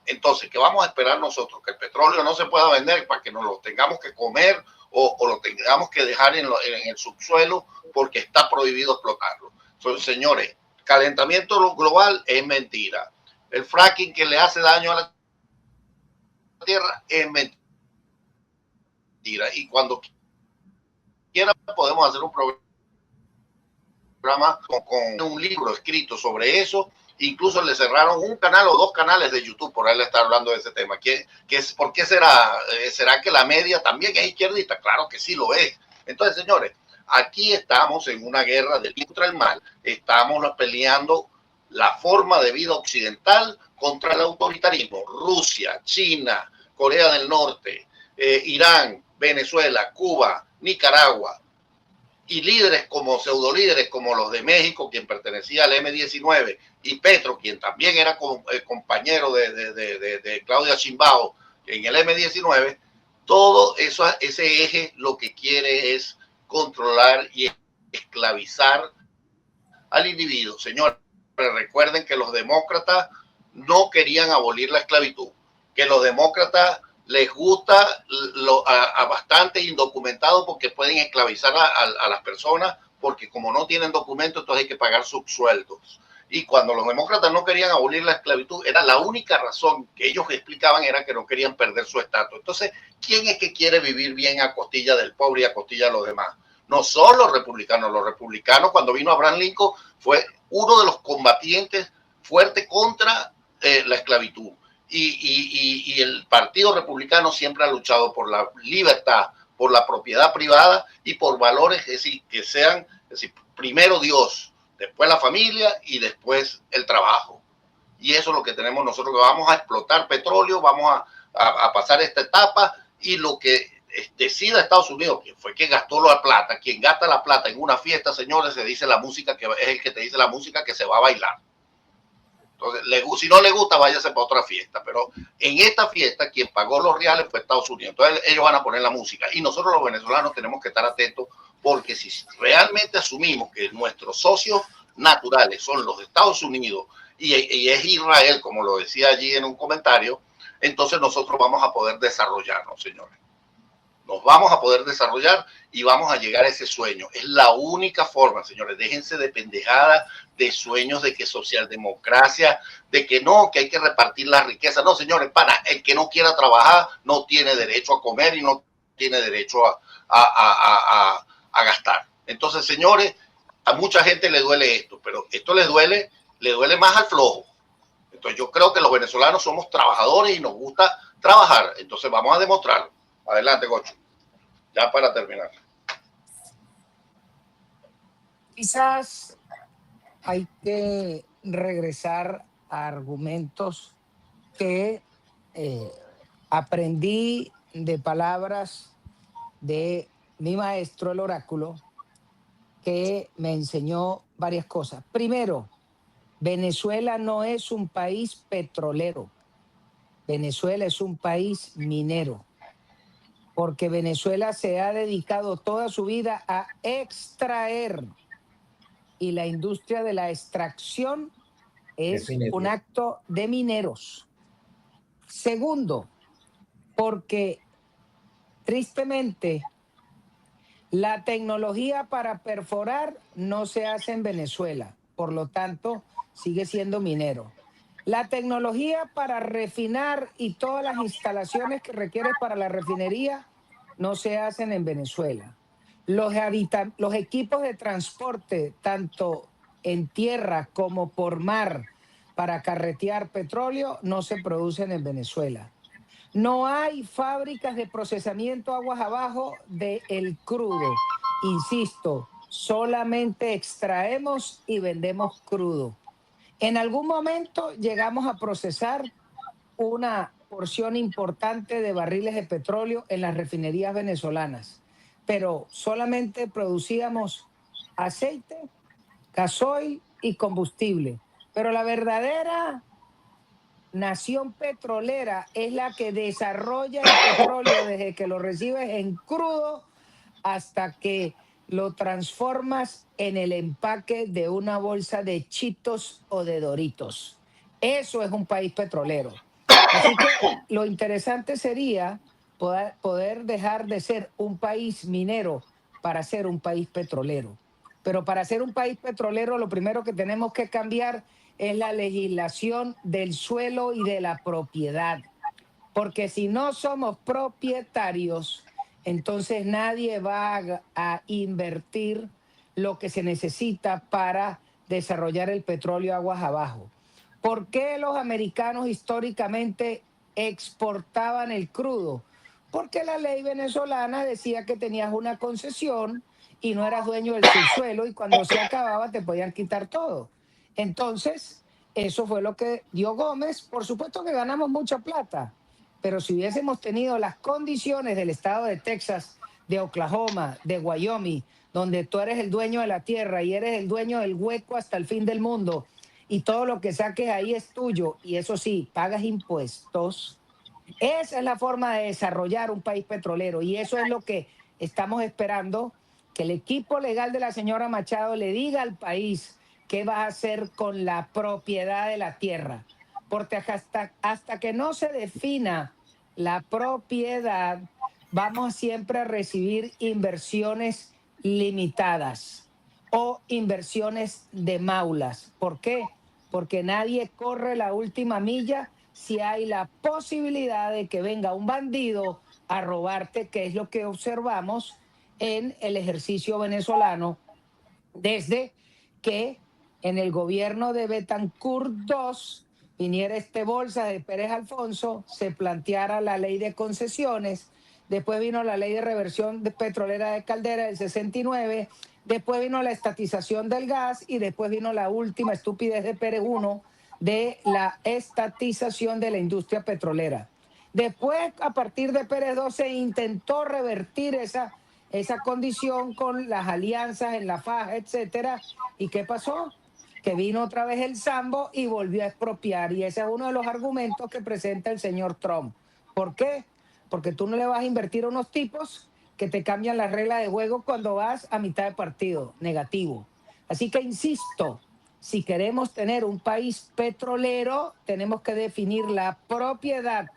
Entonces, ¿qué vamos a esperar nosotros? Que el petróleo no se pueda vender para que nos lo tengamos que comer o lo tengamos que dejar en el subsuelo porque está prohibido explotarlo. Entonces, señores, calentamiento global es mentira. El fracking que le hace daño a la tierra es mentira. Y cuando quiera podemos hacer un programa con un libro escrito sobre eso. Incluso le cerraron un canal o dos canales de YouTube por él estar hablando de ese tema. ¿Por qué será? ¿Será que la media también es izquierdista? Claro que sí lo es. Entonces, señores, aquí estamos en una guerra del bien contra el mal. Estamos peleando la forma de vida occidental contra el autoritarismo. Rusia, China, Corea del Norte, Irán, Venezuela, Cuba, Nicaragua, y líderes como pseudolíderes como los de México, quien pertenecía al M-19, y Petro, quien también era compañero de Claudia Sheinbaum en el M-19, todo eso, ese eje lo que quiere es controlar y esclavizar al individuo. Señores, recuerden que los demócratas no querían abolir la esclavitud, que los demócratas les gusta a bastante indocumentados porque pueden esclavizar a las personas, porque como no tienen documentos, entonces hay que pagar subsueldos. Y cuando los demócratas no querían abolir la esclavitud, era la única razón que ellos explicaban, era que no querían perder su estatus. Entonces, ¿quién es que quiere vivir bien a costilla del pobre y a costilla de los demás? No son los republicanos. Los republicanos, cuando vino Abraham Lincoln, fue uno de los combatientes fuertes contra la esclavitud. Y el Partido Republicano siempre ha luchado por la libertad, por la propiedad privada y por valores, es decir, que sean, es decir, primero Dios, después la familia y después el trabajo. Y eso es lo que tenemos nosotros, que vamos a explotar petróleo, vamos a pasar esta etapa, y lo que decida Estados Unidos, que fue quien gastó la plata, quien gasta la plata en una fiesta, señores, se dice la música, que es el que te dice la música que se va a bailar. Entonces, si no le gusta, váyase para otra fiesta. Pero en esta fiesta, quien pagó los reales fue Estados Unidos. Entonces, ellos van a poner la música. Y nosotros los venezolanos tenemos que estar atentos, porque si realmente asumimos que nuestros socios naturales son los de Estados Unidos y es Israel, como lo decía allí en un comentario, entonces nosotros vamos a poder desarrollarnos, señores. Nos vamos a poder desarrollar y vamos a llegar a ese sueño. Es la única forma, señores. Déjense de pendejadas, de sueños de que socialdemocracia, de que no, que hay que repartir la riqueza. No, señores, el que no quiera trabajar no tiene derecho a comer y no tiene derecho a gastar. Entonces, señores, a mucha gente le duele esto, pero esto le duele más al flojo. Entonces yo creo que los venezolanos somos trabajadores y nos gusta trabajar. Entonces vamos a demostrarlo. Adelante, Gocho. Ya para terminar. Quizás hay que regresar a argumentos que aprendí de palabras de mi maestro, el oráculo, que me enseñó varias cosas. Primero, Venezuela no es un país petrolero. Venezuela es un país minero, porque Venezuela se ha dedicado toda su vida a extraer, y la industria de la extracción es un acto de mineros. Segundo, porque tristemente la tecnología para perforar no se hace en Venezuela, por lo tanto sigue siendo minero. La tecnología para refinar y todas las instalaciones que requieres para la refinería no se hacen en Venezuela. Los equipos de transporte, tanto en tierra como por mar, para carretear petróleo, no se producen en Venezuela. No hay fábricas de procesamiento aguas abajo del crudo. Insisto, solamente extraemos y vendemos crudo. En algún momento llegamos a procesar una porción importante de barriles de petróleo en las refinerías venezolanas, pero solamente producíamos aceite, gasoil y combustible. Pero la verdadera nación petrolera es la que desarrolla el petróleo desde que lo recibes en crudo hasta que lo transformas en el empaque de una bolsa de Cheetos o de Doritos. Eso es un país petrolero. Así que lo interesante sería poder dejar de ser un país minero para ser un país petrolero. Pero para ser un país petrolero, lo primero que tenemos que cambiar es la legislación del suelo y de la propiedad. Porque si no somos propietarios, entonces nadie va a invertir lo que se necesita para desarrollar el petróleo aguas abajo. ¿Por qué los americanos históricamente exportaban el crudo? Porque la ley venezolana decía que tenías una concesión y no eras dueño del subsuelo, y cuando se acababa te podían quitar todo. Entonces, eso fue lo que dio Gómez. Por supuesto que ganamos mucha plata, pero si hubiésemos tenido las condiciones del estado de Texas, de Oklahoma, de Wyoming, donde tú eres el dueño de la tierra y eres el dueño del hueco hasta el fin del mundo, y todo lo que saques ahí es tuyo, y eso sí, pagas impuestos. Esa es la forma de desarrollar un país petrolero, y eso es lo que estamos esperando, que el equipo legal de la señora Machado le diga al país qué va a hacer con la propiedad de la tierra. Porque hasta que no se defina la propiedad, vamos siempre a recibir inversiones limitadas o inversiones de maulas. ¿Por qué? Porque nadie corre la última milla si hay la posibilidad de que venga un bandido a robarte, que es lo que observamos en el ejercicio venezolano desde que en el gobierno de Betancur II viniera este bolsa de Pérez Alfonso, se planteara la ley de concesiones, después vino la ley de reversión de petrolera de Caldera del 69, después vino la estatización del gas y después vino la última estupidez de Pérez I de la estatización de la industria petrolera. Después, a partir de Pérez II, se intentó revertir esa condición con las alianzas en la faja, etcétera. ¿Y qué pasó? Que vino otra vez el Sambo y volvió a expropiar. Y ese es uno de los argumentos que presenta el señor Trump. ¿Por qué? Porque tú no le vas a invertir a unos tipos que te cambian las reglas de juego cuando vas a mitad de partido. Negativo. Así que insisto, si queremos tener un país petrolero, tenemos que definir la propiedad.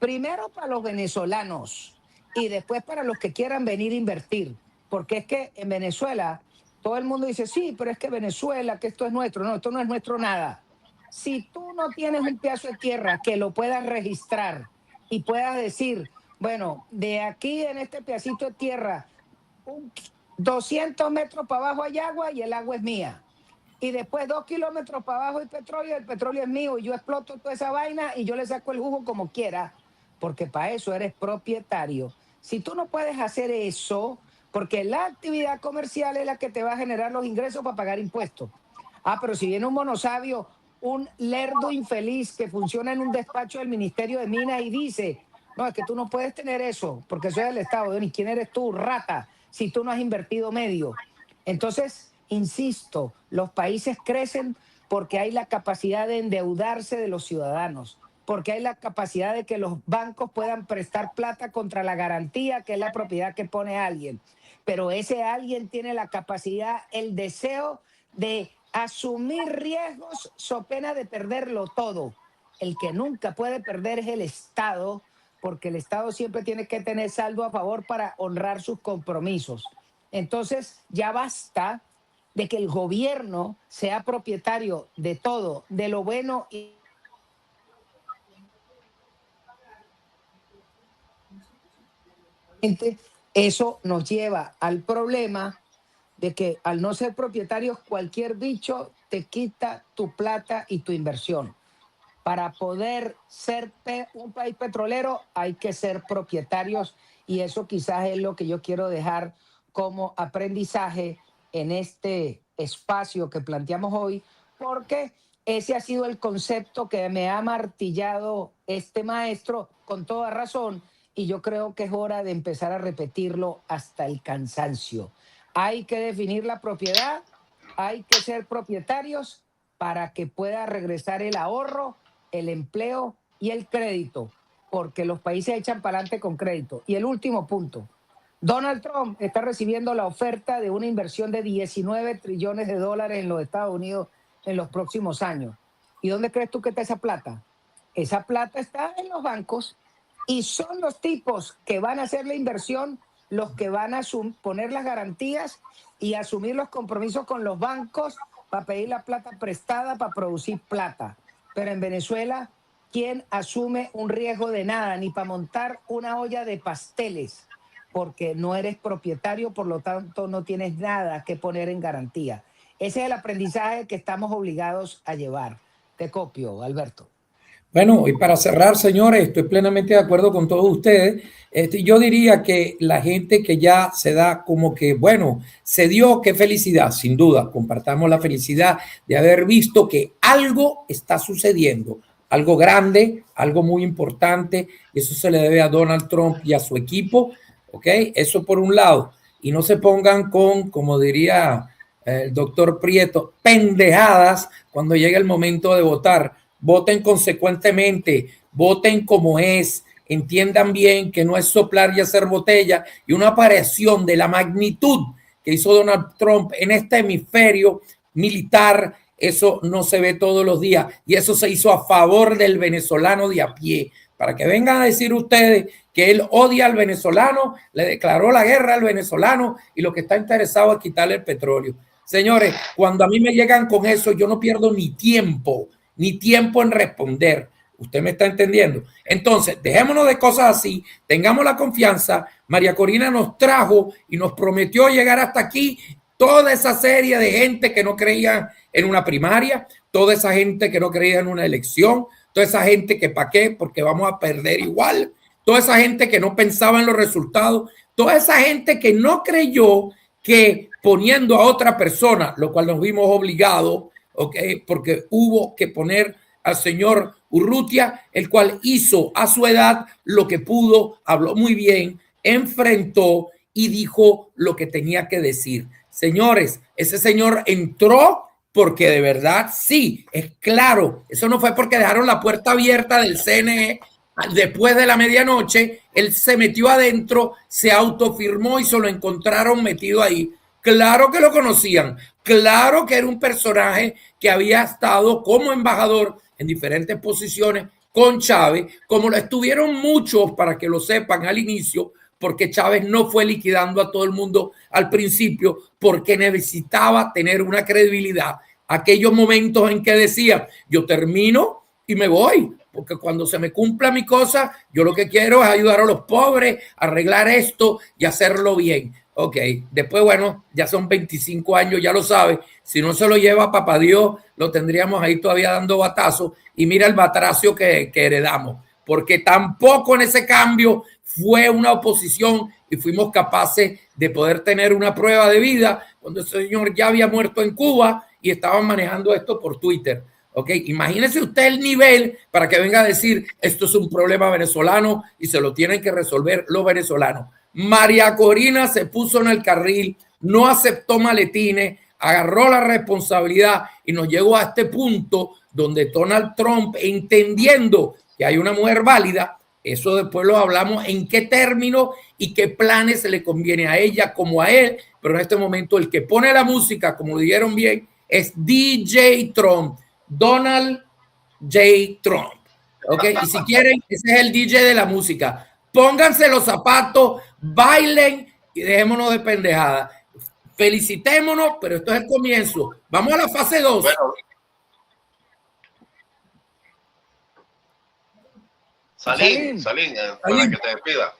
Primero para los venezolanos y después para los que quieran venir a invertir. Porque es que en Venezuela todo el mundo dice, sí, pero es que Venezuela, que esto es nuestro. No, esto no es nuestro nada. Si tú no tienes un pedazo de tierra que lo puedas registrar y puedas decir, Bueno, de aquí en este pedacito de tierra, 200 metros para abajo hay agua y el agua es mía. Y después 2 kilómetros para abajo hay petróleo, el petróleo es mío y yo exploto toda esa vaina y yo le saco el jugo como quiera, porque para eso eres propietario. Si tú no puedes hacer eso, porque la actividad comercial es la que te va a generar los ingresos para pagar impuestos. Pero si viene un monosabio, un lerdo infeliz que funciona en un despacho del Ministerio de Minas y dice, no, es que tú no puedes tener eso, porque eso es del Estado. ¿Y quién eres tú, rata, si tú no has invertido medio? Entonces, insisto, los países crecen porque hay la capacidad de endeudarse de los ciudadanos, porque hay la capacidad de que los bancos puedan prestar plata contra la garantía, que es la propiedad que pone alguien. Pero ese alguien tiene la capacidad, el deseo de asumir riesgos so pena de perderlo todo. El que nunca puede perder es el Estado, porque el Estado siempre tiene que tener saldo a favor para honrar sus compromisos. Entonces, ya basta de que el gobierno sea propietario de todo, de lo bueno y eso nos lleva al problema de que al no ser propietarios, cualquier bicho te quita tu plata y tu inversión. Para poder ser un país petrolero hay que ser propietarios y eso quizás es lo que yo quiero dejar como aprendizaje en este espacio que planteamos hoy, porque ese ha sido el concepto que me ha martillado este maestro con toda razón y yo creo que es hora de empezar a repetirlo hasta el cansancio. Hay que definir la propiedad, hay que ser propietarios para que pueda regresar el ahorro, el empleo y el crédito, porque los países echan para adelante con crédito. Y el último punto, Donald Trump está recibiendo la oferta de una inversión de 19 trillones de dólares en los Estados Unidos en los próximos años. ¿Y dónde crees tú que está esa plata? Esa plata está en los bancos y son los tipos que van a hacer la inversión los que van a poner las garantías y asumir los compromisos con los bancos para pedir la plata prestada para producir plata. Pero en Venezuela, ¿quién asume un riesgo de nada? Ni para montar una olla de pasteles, porque no eres propietario, por lo tanto no tienes nada que poner en garantía. Ese es el aprendizaje que estamos obligados a llevar. Te copio, Alberto. Bueno, y para cerrar, señores, estoy plenamente de acuerdo con todos ustedes. Yo diría que la gente que ya se da como que, bueno, se dio, qué felicidad, sin duda, compartamos la felicidad de haber visto que algo está sucediendo, algo grande, algo muy importante, y eso se le debe a Donald Trump y a su equipo, ¿ok? Eso por un lado, y no se pongan con, como diría el doctor Prieto, pendejadas cuando llegue el momento de votar. Voten consecuentemente, voten como es, entiendan bien que no es soplar y hacer botella, y una aparición de la magnitud que hizo Donald Trump en este hemisferio militar, eso no se ve todos los días, y eso se hizo a favor del venezolano de a pie, para que vengan a decir ustedes que él odia al venezolano, le declaró la guerra al venezolano y lo que está interesado es quitarle el petróleo. Señores, cuando a mí me llegan con eso, yo no pierdo ni tiempo en responder. ¿Usted me está entendiendo? Entonces, dejémonos de cosas así, tengamos la confianza. María Corina nos trajo y nos prometió llegar hasta aquí toda esa serie de gente que no creía en una primaria, toda esa gente que no creía en una elección, toda esa gente que ¿para qué? Porque vamos a perder igual, toda esa gente que no pensaba en los resultados, toda esa gente que no creyó que poniendo a otra persona, lo cual nos vimos obligados, okay, porque hubo que poner al señor Urrutia, el cual hizo a su edad lo que pudo, habló muy bien, enfrentó y dijo lo que tenía que decir. Señores, ese señor entró porque de verdad, sí, es claro, eso no fue porque dejaron la puerta abierta del CNE después de la medianoche, él se metió adentro, se autofirmó y se lo encontraron metido ahí. Claro que lo conocían, claro que era un personaje que había estado como embajador en diferentes posiciones con Chávez, como lo estuvieron muchos, para que lo sepan al inicio, porque Chávez no fue liquidando a todo el mundo al principio, porque necesitaba tener una credibilidad. Aquellos momentos en que decía, yo termino y me voy, porque cuando se me cumpla mi cosa, yo lo que quiero es ayudar a los pobres, arreglar esto y hacerlo bien. Ok, después, bueno, ya son 25 años, ya lo sabe. Si no se lo lleva papá Dios, lo tendríamos ahí todavía dando batazos. Y mira el batracio que heredamos, porque tampoco en ese cambio fue una oposición y fuimos capaces de poder tener una prueba de vida cuando ese señor ya había muerto en Cuba y estaban manejando esto por Twitter. Ok, imagínese usted el nivel para que venga a decir esto es un problema venezolano y se lo tienen que resolver los venezolanos. María Corina se puso en el carril, no aceptó maletines, agarró la responsabilidad y nos llegó a este punto donde Donald Trump, entendiendo que hay una mujer válida, eso después lo hablamos en qué términos y qué planes se le conviene a ella como a él, pero en este momento el que pone la música, como lo dijeron bien, es DJ Trump, Donald J. Trump. Ok, y si quieren, ese es el DJ de la música. Pónganse los zapatos, bailen y dejémonos de pendejada. Felicitémonos, pero esto es el comienzo. Vamos a la fase 2. Bueno, Salín, para que te despida.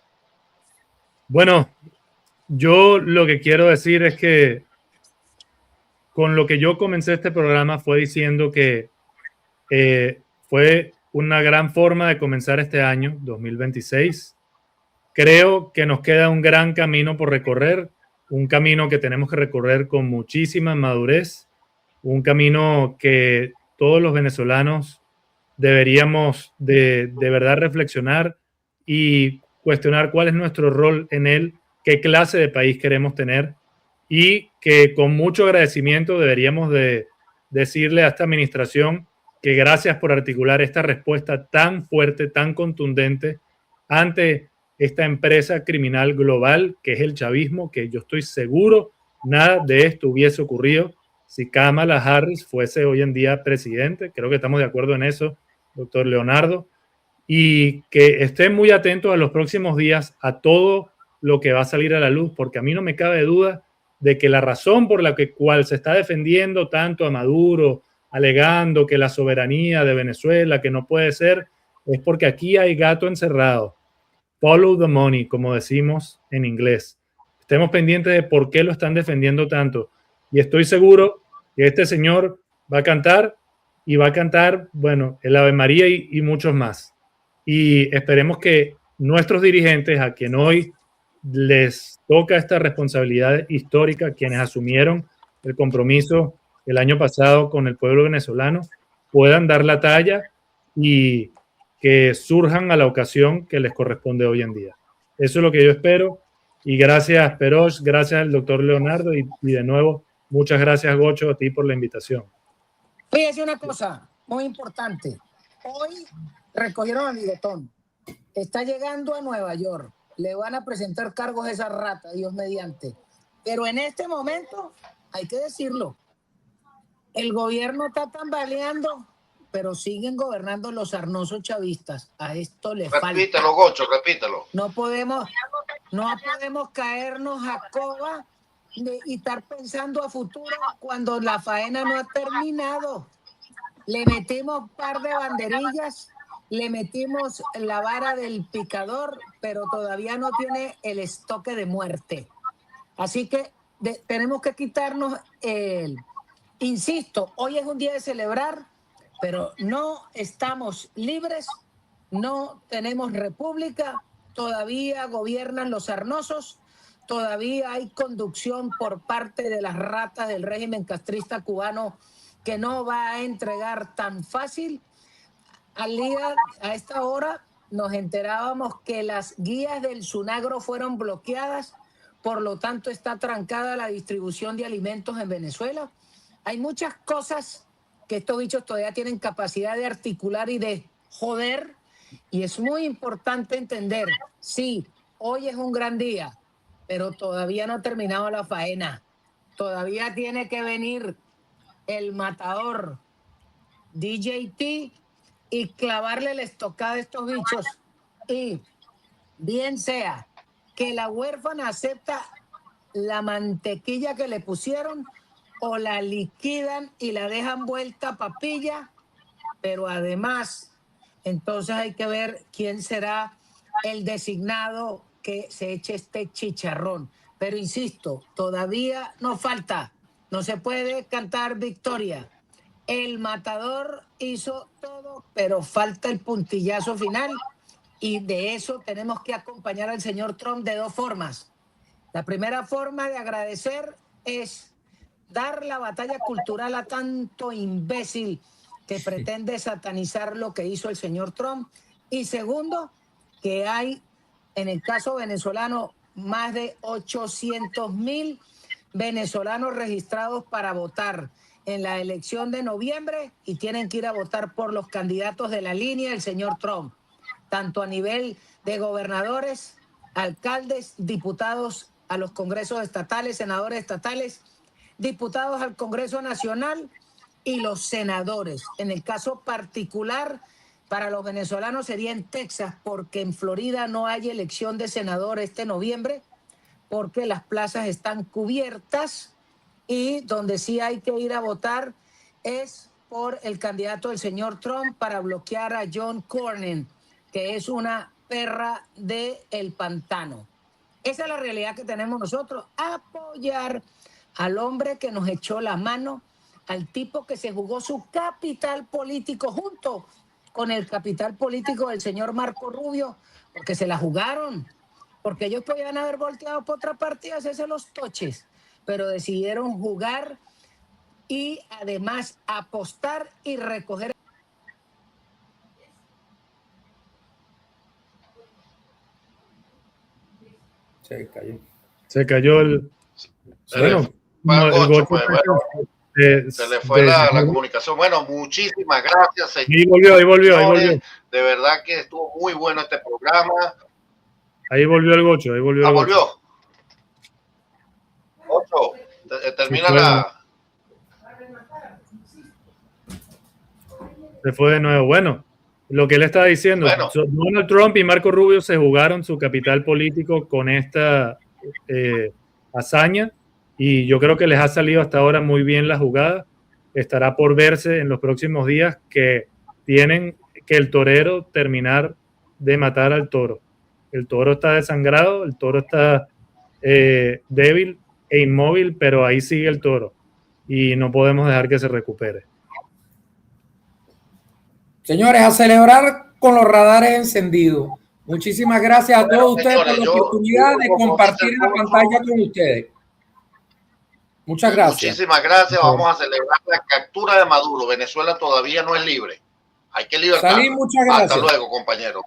Bueno, yo lo que quiero decir es que con lo que yo comencé este programa fue diciendo que fue una gran forma de comenzar este año 2026. Creo que nos queda un gran camino por recorrer, un camino que tenemos que recorrer con muchísima madurez, un camino que todos los venezolanos deberíamos de verdad reflexionar y cuestionar cuál es nuestro rol en él, qué clase de país queremos tener y que con mucho agradecimiento deberíamos de decirle a esta administración que gracias por articular esta respuesta tan fuerte, tan contundente ante esta empresa criminal global que es el chavismo, que yo estoy seguro nada de esto hubiese ocurrido si Kamala Harris fuese hoy en día presidente. Creo que estamos de acuerdo en eso, doctor Leonardo, y que estén muy atentos a los próximos días a todo lo que va a salir a la luz, porque a mí no me cabe duda de que la razón por la cual se está defendiendo tanto a Maduro, alegando que la soberanía de Venezuela, que no puede ser, es porque aquí hay gato encerrado. Follow the money, como decimos en inglés. Estemos pendientes de por qué lo están defendiendo tanto. Y estoy seguro que este señor va a cantar y va a cantar, bueno, el Ave María y muchos más. Y esperemos que nuestros dirigentes, a quien hoy les toca esta responsabilidad histórica, quienes asumieron el compromiso el año pasado con el pueblo venezolano, puedan dar la talla y que surjan a la ocasión que les corresponde hoy en día. Eso es lo que yo espero. Y gracias, Perosh, gracias al doctor Leonardo y de nuevo, muchas gracias, Gocho, a ti por la invitación. Fíjese una cosa muy importante. Hoy recogieron al bigotón. Está llegando a Nueva York. Le van a presentar cargos a esa rata, Dios mediante. Pero en este momento, hay que decirlo, el gobierno está tambaleando, pero siguen gobernando los sarnosos chavistas. A esto le falta. Repítelo, Gocho, repítelo. No podemos caernos a coba y estar pensando a futuro cuando la faena no ha terminado. Le metimos un par de banderillas, le metimos la vara del picador, pero todavía no tiene el estoque de muerte. Así que tenemos que quitarnos el... Insisto, hoy es un día de celebrar, pero no estamos libres, no tenemos república, todavía gobiernan los sarnosos, todavía hay conducción por parte de las ratas del régimen castrista cubano que no va a entregar tan fácil. A esta hora nos enterábamos que las guías del Sunagro fueron bloqueadas, por lo tanto está trancada la distribución de alimentos en Venezuela. Hay muchas cosas que estos bichos todavía tienen capacidad de articular y de joder, y es muy importante entender, sí, hoy es un gran día, pero todavía no ha terminado la faena. Todavía tiene que venir el matador DJT y clavarle la estocada a estos bichos. Y bien sea que la huérfana acepta la mantequilla que le pusieron o la liquidan y la dejan vuelta papilla, pero además, entonces hay que ver quién será el designado que se eche este chicharrón. Pero insisto, todavía nos falta, no se puede cantar victoria. El matador hizo todo, pero falta el puntillazo final, y de eso tenemos que acompañar al señor Trump de dos formas. La primera forma de agradecer es dar la batalla cultural a tanto imbécil que pretende satanizar lo que hizo el señor Trump. Y segundo, que hay, en el caso venezolano, más de 800,000 venezolanos registrados para votar en la elección de noviembre y tienen que ir a votar por los candidatos de la línea del señor Trump, tanto a nivel de gobernadores, alcaldes, diputados a los congresos estatales, senadores estatales, diputados al Congreso Nacional y los senadores. En el caso particular, para los venezolanos sería en Texas, porque en Florida no hay elección de senador este noviembre, porque las plazas están cubiertas, y donde sí hay que ir a votar es por el candidato del señor Trump para bloquear a John Cornyn, que es una perra del pantano. Esa es la realidad que tenemos nosotros, apoyar al hombre que nos echó la mano, al tipo que se jugó su capital político junto con el capital político del señor Marco Rubio, porque se la jugaron, porque ellos podían haber volteado por otra parte y hacerse los toches, pero decidieron jugar y además apostar y recoger. Se cayó el... Bueno, se le fue la comunicación. Bueno, muchísimas gracias, señor. Ahí volvió. De verdad que estuvo muy bueno este programa. Ahí volvió el Gocho, volvió. Gocho, termina la... Se fue de nuevo. Bueno, lo que él estaba diciendo, Donald Trump y Marco Rubio se jugaron su capital político con esta hazaña, y yo creo que les ha salido hasta ahora muy bien la jugada. Estará por verse en los próximos días que tienen que el torero terminar de matar al toro. El toro está desangrado, el toro está débil e inmóvil, pero ahí sigue el toro y no podemos dejar que se recupere. Señores, a celebrar con los radares encendidos. Muchísimas gracias a todos ustedes por la oportunidad de compartir la pantalla con ustedes. Muchas gracias. Muchísimas gracias. Vamos a celebrar la captura de Maduro. Venezuela todavía no es libre. Hay que libertar. Salim, muchas gracias. Hasta luego, compañero.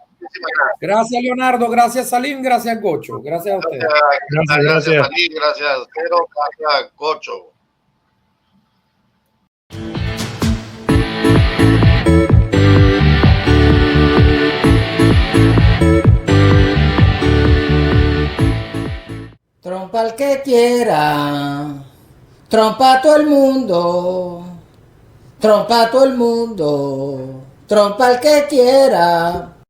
Gracias, Leonardo. Gracias, Salim. Gracias, Gocho. Gracias a ustedes. Gracias, Salim. Gracias, Cero. Gracias, Gocho. Trompa al que quiera, trompa a todo el mundo, trompa a todo el mundo, trompa al que quiera.